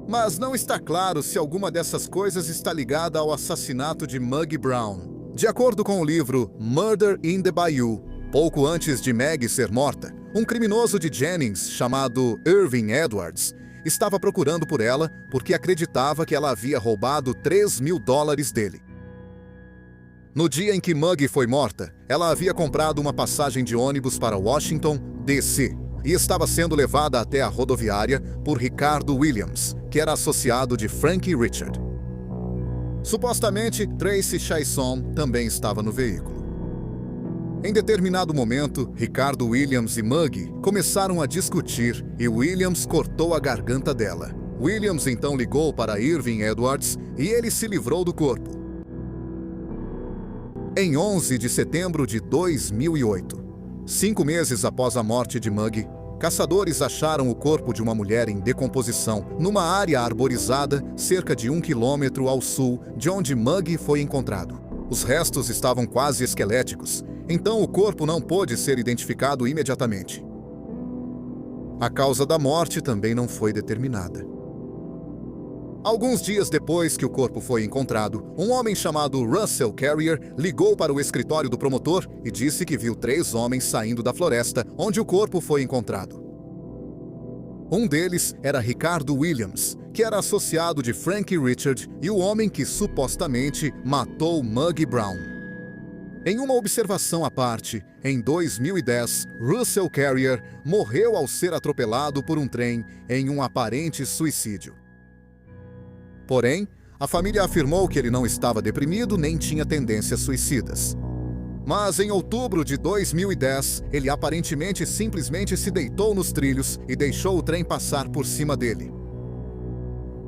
Mas não está claro se alguma dessas coisas está ligada ao assassinato de Maggie Brown. De acordo com o livro Murder in the Bayou, pouco antes de Maggie ser morta, um criminoso de Jennings chamado Irving Edwards estava procurando por ela porque acreditava que ela havia roubado $3.000 dele. No dia em que Maggie foi morta, ela havia comprado uma passagem de ônibus para Washington, D.C., e estava sendo levada até a rodoviária por Ricardo Williams, que era associado de Frankie Richard. Supostamente, Tracy Chaisson também estava no veículo. Em determinado momento, Ricardo Williams e Maggie começaram a discutir e Williams cortou a garganta dela. Williams então ligou para Irving Edwards e ele se livrou do corpo. Em 11 de setembro de 2008, 5 meses após a morte de Maggie, caçadores acharam o corpo de uma mulher em decomposição numa área arborizada cerca de 1 quilômetro ao sul de onde Maggie foi encontrado. Os restos estavam quase esqueléticos, então o corpo não pôde ser identificado imediatamente. A causa da morte também não foi determinada. Alguns dias depois que o corpo foi encontrado, um homem chamado Russell Carrier ligou para o escritório do promotor e disse que viu 3 homens saindo da floresta onde o corpo foi encontrado. Um deles era Ricardo Williams, que era associado de Frankie Richard e o homem que supostamente matou Maggie Brown. Em uma observação à parte, em 2010, Russell Carrier morreu ao ser atropelado por um trem em um aparente suicídio. Porém, a família afirmou que ele não estava deprimido nem tinha tendências suicidas. Mas em outubro de 2010, ele aparentemente simplesmente se deitou nos trilhos e deixou o trem passar por cima dele.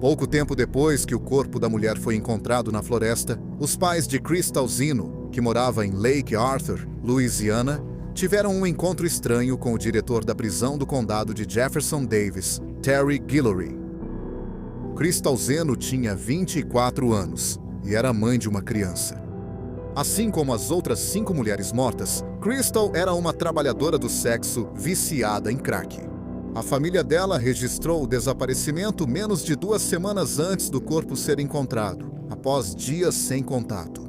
Pouco tempo depois que o corpo da mulher foi encontrado na floresta, os pais de Crystal Zino, que morava em Lake Arthur, Louisiana, tiveram um encontro estranho com o diretor da prisão do condado de Jefferson Davis, Terry Guillory. Crystal Zeno tinha 24 anos e era mãe de uma criança. Assim como as outras 5 mulheres mortas, Crystal era uma trabalhadora do sexo viciada em crack. A família dela registrou o desaparecimento menos de 2 semanas antes do corpo ser encontrado, após dias sem contato.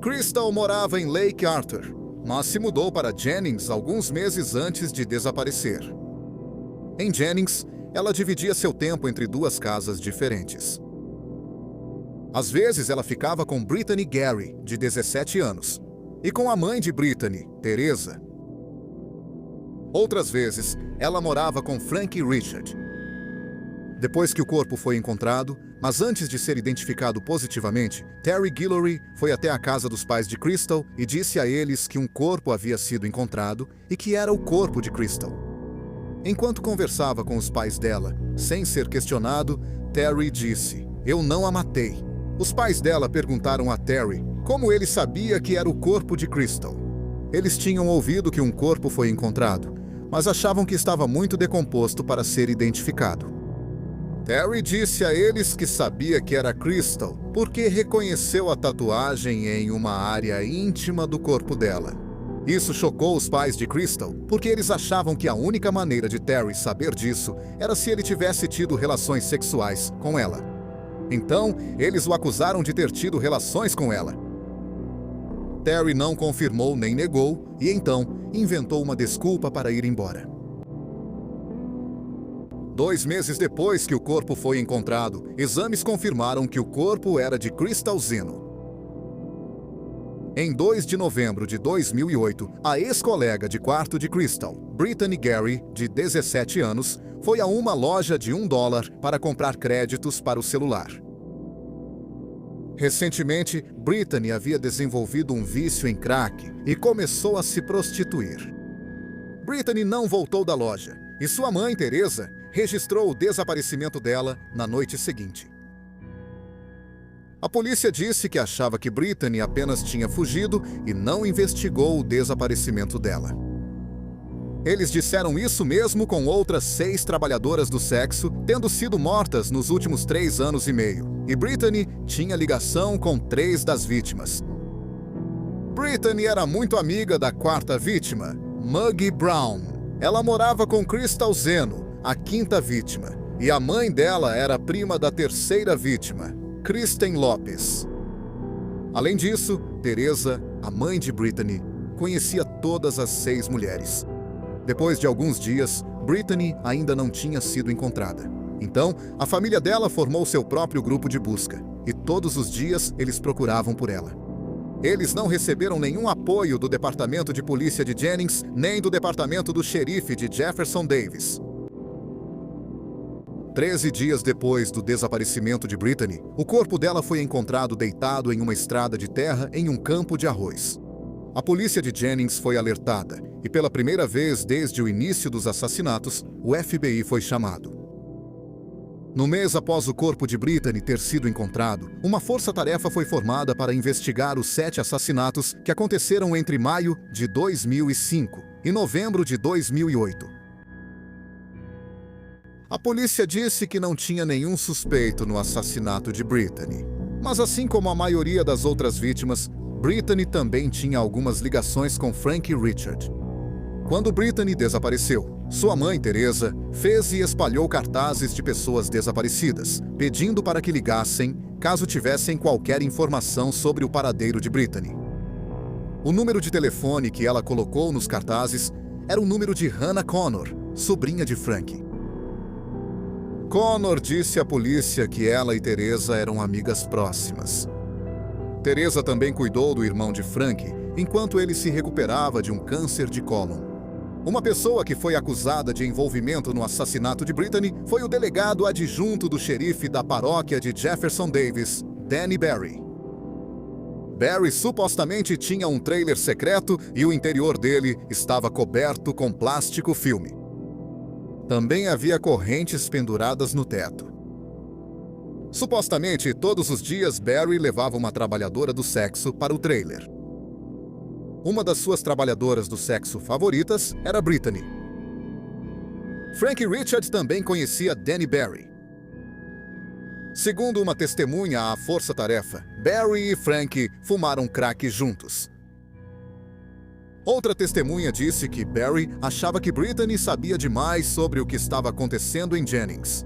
Crystal morava em Lake Arthur, mas se mudou para Jennings alguns meses antes de desaparecer. Em Jennings, ela dividia seu tempo entre 2 casas diferentes. Às vezes, ela ficava com Brittany Gary, de 17 anos, e com a mãe de Brittany, Teresa. Outras vezes, ela morava com Frankie Richard. Depois que o corpo foi encontrado, mas antes de ser identificado positivamente, Terry Guillory foi até a casa dos pais de Crystal e disse a eles que um corpo havia sido encontrado e que era o corpo de Crystal. Enquanto conversava com os pais dela, sem ser questionado, Terry disse: "Eu não a matei." Os pais dela perguntaram a Terry como ele sabia que era o corpo de Crystal. Eles tinham ouvido que um corpo foi encontrado, mas achavam que estava muito decomposto para ser identificado. Terry disse a eles que sabia que era Crystal porque reconheceu a tatuagem em uma área íntima do corpo dela. Isso chocou os pais de Crystal, porque eles achavam que a única maneira de Terry saber disso era se ele tivesse tido relações sexuais com ela. Então, eles o acusaram de ter tido relações com ela. Terry não confirmou nem negou e então inventou uma desculpa para ir embora. 2 meses depois que o corpo foi encontrado, exames confirmaram que o corpo era de Crystal Zeno. Em 2 de novembro de 2008, a ex-colega de quarto de Crystal, Brittany Gary, de 17 anos, foi a uma loja de $1 para comprar créditos para o celular. Recentemente, Brittany havia desenvolvido um vício em crack e começou a se prostituir. Brittany não voltou da loja e sua mãe, Teresa, registrou o desaparecimento dela na noite seguinte. A polícia disse que achava que Brittany apenas tinha fugido e não investigou o desaparecimento dela. Eles disseram isso mesmo com outras 6 trabalhadoras do sexo tendo sido mortas nos últimos 3 anos e meio, e Brittany tinha ligação com 3 das vítimas. Brittany era muito amiga da 4ª vítima, Muggy Brown. Ela morava com Crystal Zeno, a 5ª vítima, e a mãe dela era prima da 3ª vítima, Kristen Lopes. Além disso, Teresa, a mãe de Brittany, conhecia todas as 6 mulheres. Depois de alguns dias, Brittany ainda não tinha sido encontrada. Então, a família dela formou seu próprio grupo de busca, e todos os dias eles procuravam por ela. Eles não receberam nenhum apoio do Departamento de Polícia de Jennings, nem do Departamento do Xerife de Jefferson Davis. 13 dias depois do desaparecimento de Brittany, o corpo dela foi encontrado deitado em uma estrada de terra em um campo de arroz. A polícia de Jennings foi alertada, e pela primeira vez desde o início dos assassinatos, o FBI foi chamado. No mês após o corpo de Brittany ter sido encontrado, uma força-tarefa foi formada para investigar os 7 assassinatos que aconteceram entre maio de 2005 e novembro de 2008. A polícia disse que não tinha nenhum suspeito no assassinato de Brittany, mas assim como a maioria das outras vítimas, Brittany também tinha algumas ligações com Frank Richard. Quando Brittany desapareceu, sua mãe, Teresa, fez e espalhou cartazes de pessoas desaparecidas, pedindo para que ligassem caso tivessem qualquer informação sobre o paradeiro de Brittany. O número de telefone que ela colocou nos cartazes era o número de Hannah Connor, sobrinha de Frank. Connor disse à polícia que ela e Teresa eram amigas próximas. Teresa também cuidou do irmão de Frank enquanto ele se recuperava de um câncer de cólon. Uma pessoa que foi acusada de envolvimento no assassinato de Brittany foi o delegado adjunto do xerife da paróquia de Jefferson Davis, Danny Barry. Barry supostamente tinha um trailer secreto e o interior dele estava coberto com plástico filme. Também havia correntes penduradas no teto. Supostamente, todos os dias Barry levava uma trabalhadora do sexo para o trailer. Uma das suas trabalhadoras do sexo favoritas era Brittany. Frank Richard também conhecia Danny Barry. Segundo uma testemunha à força-tarefa, Barry e Frank fumaram crack juntos. Outra testemunha disse que Barry achava que Brittany sabia demais sobre o que estava acontecendo em Jennings.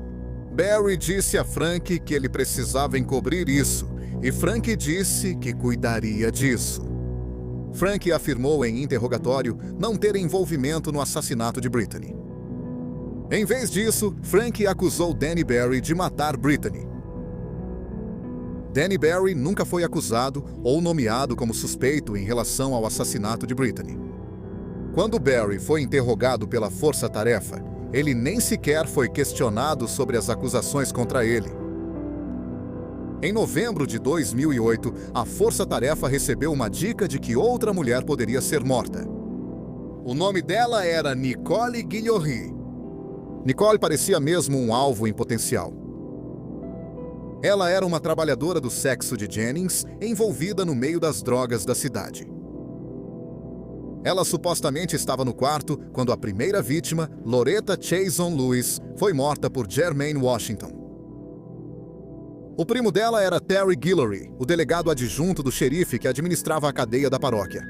Barry disse a Frank que ele precisava encobrir isso, e Frank disse que cuidaria disso. Frank afirmou em interrogatório não ter envolvimento no assassinato de Brittany. Em vez disso, Frank acusou Danny Barry de matar Brittany. Danny Barry nunca foi acusado ou nomeado como suspeito em relação ao assassinato de Brittany. Quando Barry foi interrogado pela força-tarefa, ele nem sequer foi questionado sobre as acusações contra ele. Em novembro de 2008, a força-tarefa recebeu uma dica de que outra mulher poderia ser morta. O nome dela era Nicole Guillory. Nicole parecia mesmo um alvo em potencial. Ela era uma trabalhadora do sexo de Jennings, envolvida no meio das drogas da cidade. Ela supostamente estava no quarto quando a primeira vítima, Loretta Chason Lewis, foi morta por Jermaine Washington. O primo dela era Terry Guillory, o delegado adjunto do xerife que administrava a cadeia da paróquia.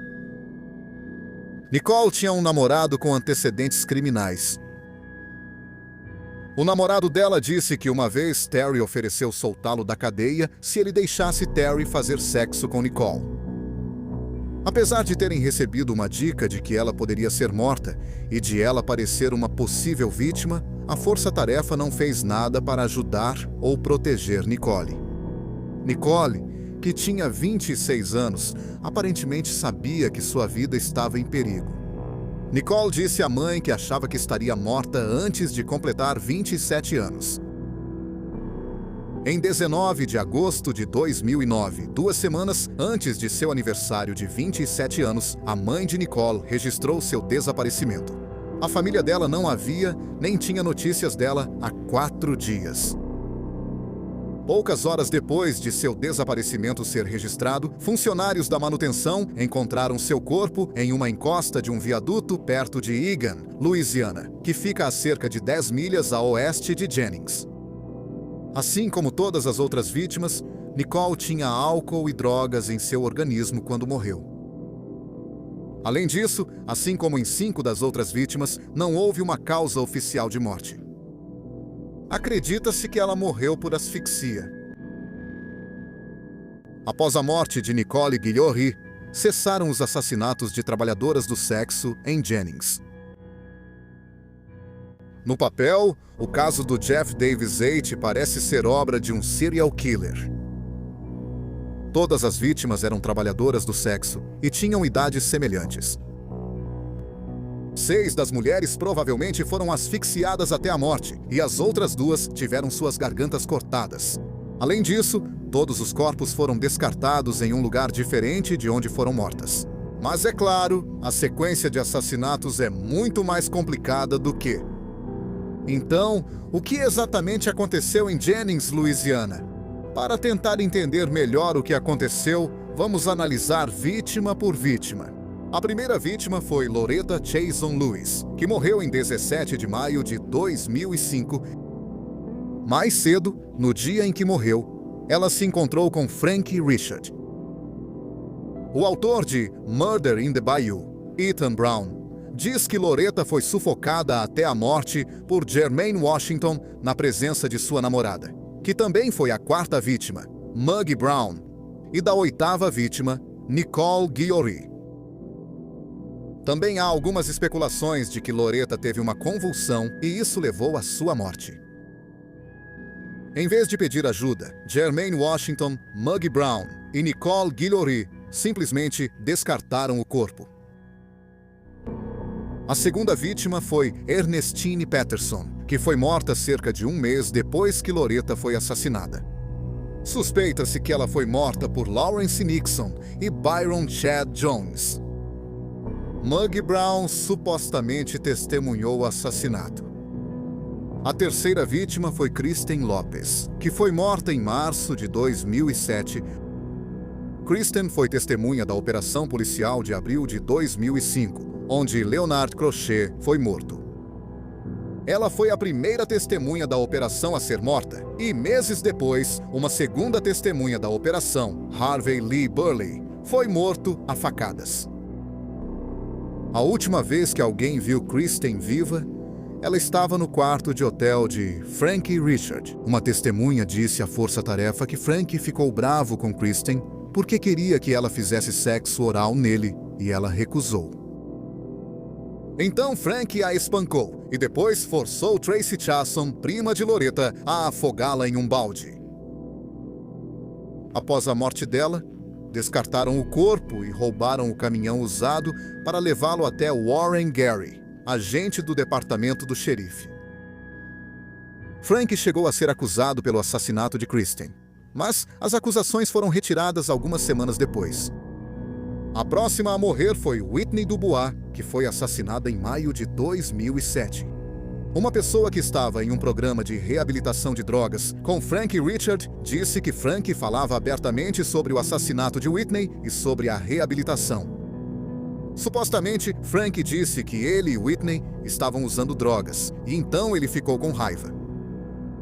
Nicole tinha um namorado com antecedentes criminais. O namorado dela disse que uma vez Terry ofereceu soltá-lo da cadeia se ele deixasse Terry fazer sexo com Nicole. Apesar de terem recebido uma dica de que ela poderia ser morta e de ela parecer uma possível vítima, a força-tarefa não fez nada para ajudar ou proteger Nicole. Nicole, que tinha 26 anos, aparentemente sabia que sua vida estava em perigo. Nicole disse à mãe que achava que estaria morta antes de completar 27 anos. Em 19 de agosto de 2009, 2 semanas antes de seu aniversário de 27 anos, a mãe de Nicole registrou seu desaparecimento. A família dela não havia nem tinha notícias dela há 4 dias. Poucas horas depois de seu desaparecimento ser registrado, funcionários da manutenção encontraram seu corpo em uma encosta de um viaduto perto de Eagan, Louisiana, que fica a cerca de 10 milhas a oeste de Jennings. Assim como todas as outras vítimas, Nicole tinha álcool e drogas em seu organismo quando morreu. Além disso, assim como em 5 das outras vítimas, não houve uma causa oficial de morte. Acredita-se que ela morreu por asfixia. Após a morte de Nicole Guillory, cessaram os assassinatos de trabalhadoras do sexo em Jennings. No papel, o caso do Jeff Davis 8 parece ser obra de um serial killer. Todas as vítimas eram trabalhadoras do sexo e tinham idades semelhantes. 6 das mulheres provavelmente foram asfixiadas até a morte, e as outras 2 tiveram suas gargantas cortadas. Além disso, todos os corpos foram descartados em um lugar diferente de onde foram mortas. Mas é claro, a sequência de assassinatos é muito mais complicada do que... Então, o que exatamente aconteceu em Jennings, Louisiana? Para tentar entender melhor o que aconteceu, vamos analisar vítima por vítima. A primeira vítima foi Loretta Chason Lewis, que morreu em 17 de maio de 2005. Mais cedo, no dia em que morreu, ela se encontrou com Frank Richard. O autor de Murder in the Bayou, Ethan Brown, diz que Loretta foi sufocada até a morte por Jermaine Washington na presença de sua namorada, que também foi a 4ª vítima, Muggy Brown, e da 8ª vítima, Nicole Guillory. Também há algumas especulações de que Loretta teve uma convulsão e isso levou à sua morte. Em vez de pedir ajuda, Jermaine Washington, Muggy Brown e Nicole Guillory simplesmente descartaram o corpo. A segunda vítima foi Ernestine Patterson, que foi morta cerca de 1 mês depois que Loretta foi assassinada. Suspeita-se que ela foi morta por Lawrence Nixon e Byron Chad Jones. Muggy Brown supostamente testemunhou o assassinato. A terceira vítima foi Kristen Lopes, que foi morta em março de 2007. Kristen foi testemunha da operação policial de abril de 2005, onde Leonard Crochet foi morto. Ela foi a primeira testemunha da operação a ser morta, e meses depois, uma segunda testemunha da operação, Harvey Lee Burley, foi morto a facadas. A última vez que alguém viu Kristen viva, ela estava no quarto de hotel de Frank Richard. Uma testemunha disse à força-tarefa que Frank ficou bravo com Kristen porque queria que ela fizesse sexo oral nele e ela recusou. Então Frank a espancou e depois forçou Tracy Chason, prima de Loretta, a afogá-la em um balde. Após a morte dela, descartaram o corpo e roubaram o caminhão usado para levá-lo até Warren Gary, agente do departamento do xerife. Frank chegou a ser acusado pelo assassinato de Kristen, mas as acusações foram retiradas algumas semanas depois. A próxima a morrer foi Whitney Dubois, que foi assassinada em maio de 2007. Uma pessoa que estava em um programa de reabilitação de drogas com Frank Richard disse que Frank falava abertamente sobre o assassinato de Whitney e sobre a reabilitação. Supostamente, Frank disse que ele e Whitney estavam usando drogas, e então ele ficou com raiva.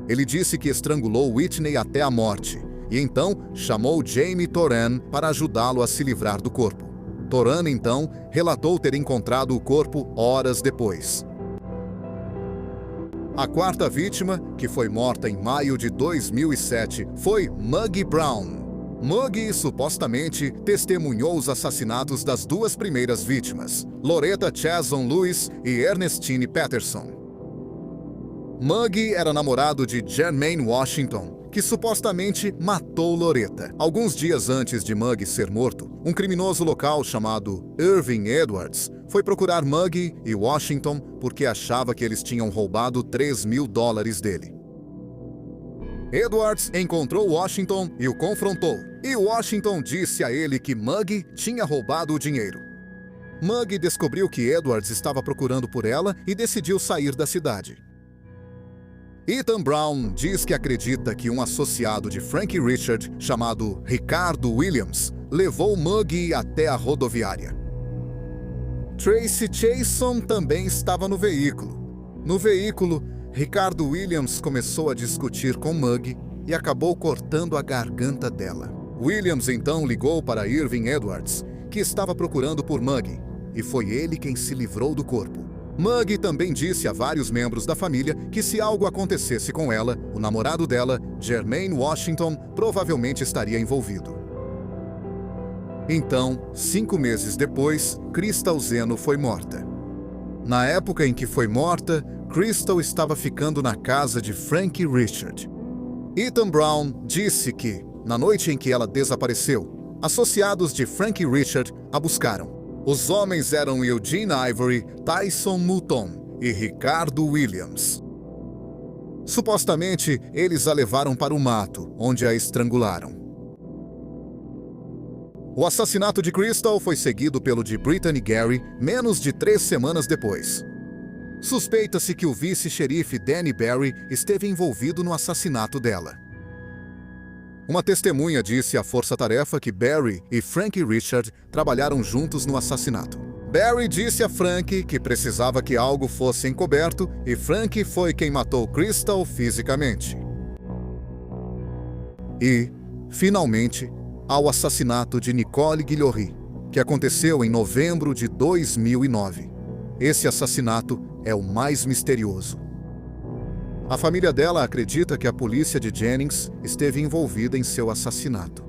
Ele disse que estrangulou Whitney até a morte, e então chamou Jamie Toran para ajudá-lo a se livrar do corpo. Toran, então, relatou ter encontrado o corpo horas depois. A quarta vítima, que foi morta em maio de 2007, foi Muggy Brown. Muggy supostamente testemunhou os assassinatos das duas primeiras vítimas, Loretta Chason Lewis e Ernestine Patterson. Muggy era namorado de Jermaine Washington, que supostamente matou Loretta. Alguns dias antes de Muggy ser morto, um criminoso local chamado Irving Edwards foi procurar Muggy e Washington porque achava que eles tinham roubado $3.000 dele. Edwards encontrou Washington e o confrontou, e Washington disse a ele que Muggy tinha roubado o dinheiro. Muggy descobriu que Edwards estava procurando por ela e decidiu sair da cidade. Ethan Brown diz que acredita que um associado de Frank Richard, chamado Ricardo Williams, levou Muggy até a rodoviária. Tracy Chason também estava no veículo. No veículo, Ricardo Williams começou a discutir com Muggy e acabou cortando a garganta dela. Williams então ligou para Irving Edwards, que estava procurando por Muggy, e foi ele quem se livrou do corpo. Muggy também disse a vários membros da família que se algo acontecesse com ela, o namorado dela, Jermaine Washington, provavelmente estaria envolvido. Então, 5 meses depois, Crystal Zeno foi morta. Na época em que foi morta, Crystal estava ficando na casa de Frank Richard. Ethan Brown disse que, na noite em que ela desapareceu, associados de Frank Richard a buscaram. Os homens eram Eugene Ivory, Tyson Moulton e Ricardo Williams. Supostamente, eles a levaram para o mato, onde a estrangularam. O assassinato de Crystal foi seguido pelo de Brittany Gary menos de 3 semanas depois. Suspeita-se que o vice-xerife Danny Barry esteve envolvido no assassinato dela. Uma testemunha disse à força-tarefa que Barry e Frank Richard trabalharam juntos no assassinato. Barry disse a Frank que precisava que algo fosse encoberto e Frank foi quem matou Crystal fisicamente. E, finalmente, há o assassinato de Nicole Guillory, que aconteceu em novembro de 2009. Esse assassinato é o mais misterioso. A família dela acredita que a polícia de Jennings esteve envolvida em seu assassinato.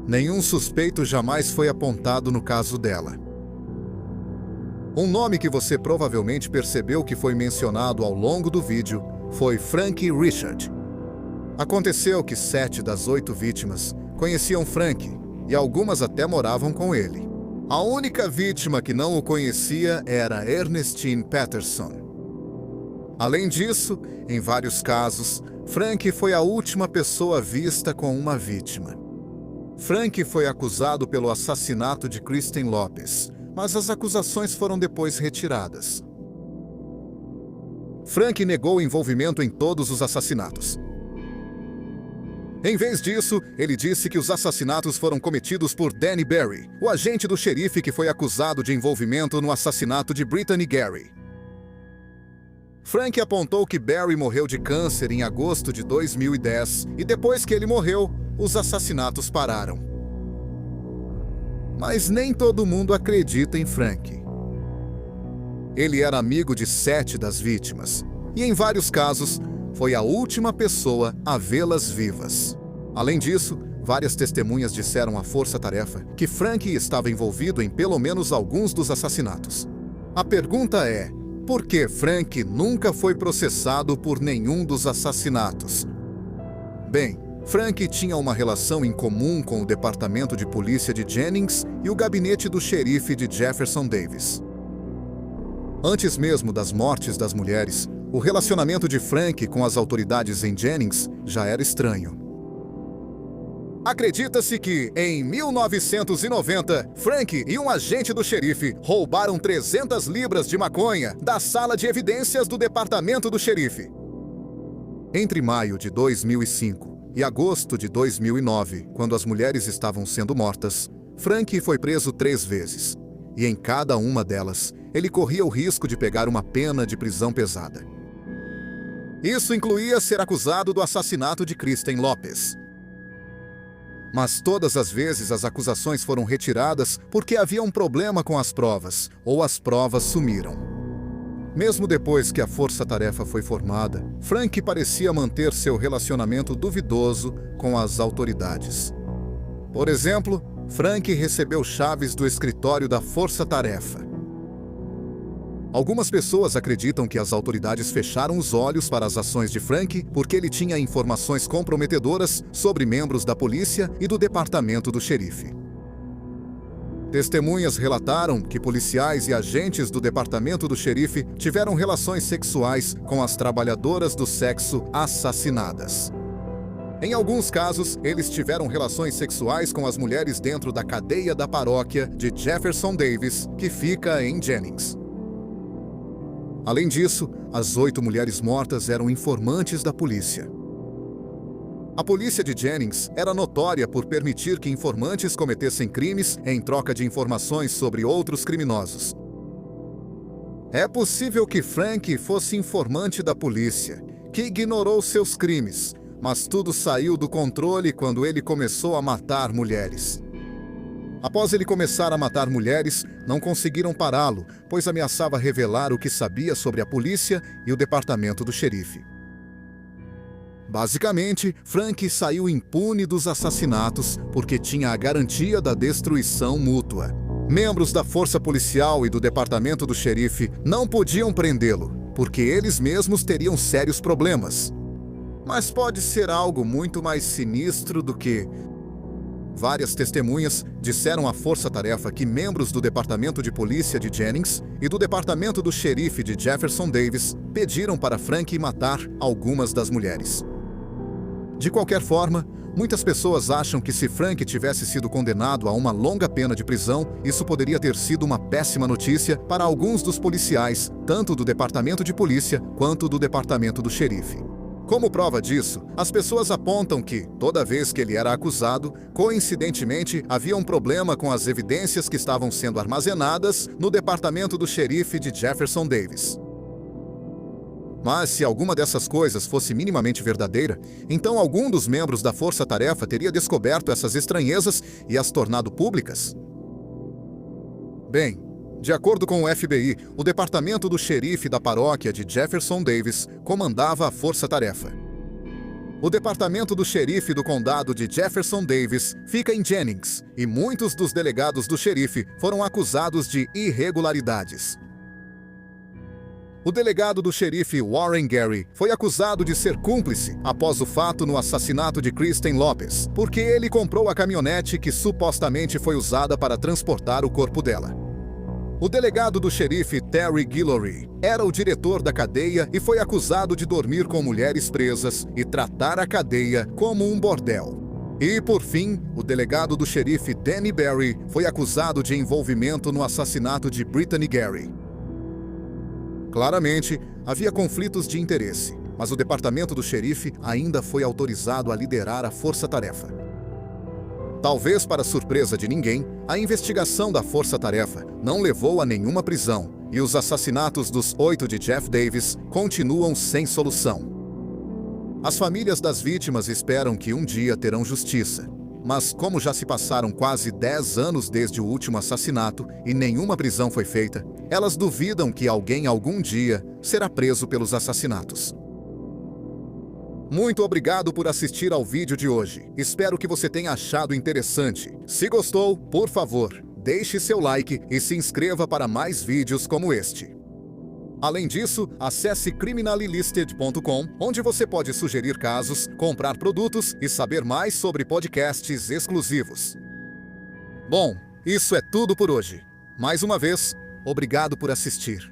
Nenhum suspeito jamais foi apontado no caso dela. Um nome que você provavelmente percebeu que foi mencionado ao longo do vídeo foi Frank Richard. Aconteceu que 7 das 8 vítimas conheciam Frank e algumas até moravam com ele. A única vítima que não o conhecia era Ernestine Patterson. Além disso, em vários casos, Frank foi a última pessoa vista com uma vítima. Frank foi acusado pelo assassinato de Kristen Lopes, mas as acusações foram depois retiradas. Frank negou envolvimento em todos os assassinatos. Em vez disso, ele disse que os assassinatos foram cometidos por Danny Barry, o agente do xerife que foi acusado de envolvimento no assassinato de Brittany Gary. Frank apontou que Barry morreu de câncer em agosto de 2010 e depois que ele morreu, os assassinatos pararam. Mas nem todo mundo acredita em Frank. Ele era amigo de 7 das vítimas e, em vários casos, foi a última pessoa a vê-las vivas. Além disso, várias testemunhas disseram à força-tarefa que Frank estava envolvido em pelo menos alguns dos assassinatos. A pergunta é: por que Frank nunca foi processado por nenhum dos assassinatos? Bem, Frank tinha uma relação em comum com o departamento de polícia de Jennings e o gabinete do xerife de Jefferson Davis. Antes mesmo das mortes das mulheres, o relacionamento de Frank com as autoridades em Jennings já era estranho. Acredita-se que, em 1990, Frank e um agente do xerife roubaram 300 libras de maconha da sala de evidências do departamento do xerife. Entre maio de 2005 e agosto de 2009, quando as mulheres estavam sendo mortas, Frank foi preso 3 vezes. E em cada uma delas, ele corria o risco de pegar uma pena de prisão pesada. Isso incluía ser acusado do assassinato de Kristen Lopes. Mas todas as vezes as acusações foram retiradas porque havia um problema com as provas, ou as provas sumiram. Mesmo depois que a força-tarefa foi formada, Frank parecia manter seu relacionamento duvidoso com as autoridades. Por exemplo, Frank recebeu chaves do escritório da força-tarefa. Algumas pessoas acreditam que as autoridades fecharam os olhos para as ações de Frank porque ele tinha informações comprometedoras sobre membros da polícia e do departamento do xerife. Testemunhas relataram que policiais e agentes do departamento do xerife tiveram relações sexuais com as trabalhadoras do sexo assassinadas. Em alguns casos, eles tiveram relações sexuais com as mulheres dentro da cadeia da paróquia de Jefferson Davis, que fica em Jennings. Além disso, as 8 mulheres mortas eram informantes da polícia. A polícia de Jennings era notória por permitir que informantes cometessem crimes em troca de informações sobre outros criminosos. É possível que Frank fosse informante da polícia, que ignorou seus crimes, mas tudo saiu do controle quando ele começou a matar mulheres. Após ele começar a matar mulheres, não conseguiram pará-lo, pois ameaçava revelar o que sabia sobre a polícia e o departamento do xerife. Basicamente, Frank saiu impune dos assassinatos porque tinha a garantia da destruição mútua. Membros da força policial e do departamento do xerife não podiam prendê-lo, porque eles mesmos teriam sérios problemas. Mas pode ser algo muito mais sinistro do que... Várias testemunhas disseram à força-tarefa que membros do departamento de polícia de Jennings e do departamento do xerife de Jefferson Davis pediram para Frank matar algumas das mulheres. De qualquer forma, muitas pessoas acham que se Frank tivesse sido condenado a uma longa pena de prisão, isso poderia ter sido uma péssima notícia para alguns dos policiais, tanto do departamento de polícia quanto do departamento do xerife. Como prova disso, as pessoas apontam que, toda vez que ele era acusado, coincidentemente havia um problema com as evidências que estavam sendo armazenadas no departamento do xerife de Jefferson Davis. Mas se alguma dessas coisas fosse minimamente verdadeira, então algum dos membros da força-tarefa teria descoberto essas estranhezas e as tornado públicas? Bem, de acordo com o FBI, o departamento do xerife da paróquia de Jefferson Davis comandava a força-tarefa. O departamento do xerife do condado de Jefferson Davis fica em Jennings, e muitos dos delegados do xerife foram acusados de irregularidades. O delegado do xerife Warren Gary foi acusado de ser cúmplice após o fato no assassinato de Kristen Lopes, porque ele comprou a caminhonete que supostamente foi usada para transportar o corpo dela. O delegado do xerife Terry Guillory era o diretor da cadeia e foi acusado de dormir com mulheres presas e tratar a cadeia como um bordel. E, por fim, o delegado do xerife Danny Berry foi acusado de envolvimento no assassinato de Brittany Gary. Claramente, havia conflitos de interesse, mas o departamento do xerife ainda foi autorizado a liderar a força-tarefa. Talvez para surpresa de ninguém, a investigação da força-tarefa não levou a nenhuma prisão, e os assassinatos dos 8 de Jeff Davis continuam sem solução. As famílias das vítimas esperam que um dia terão justiça. Mas como já se passaram quase 10 anos desde o último assassinato e nenhuma prisão foi feita, elas duvidam que alguém algum dia será preso pelos assassinatos. Muito obrigado por assistir ao vídeo de hoje. Espero que você tenha achado interessante. Se gostou, por favor, deixe seu like e se inscreva para mais vídeos como este. Além disso, acesse criminallylisted.com, onde você pode sugerir casos, comprar produtos e saber mais sobre podcasts exclusivos. Bom, isso é tudo por hoje. Mais uma vez, obrigado por assistir.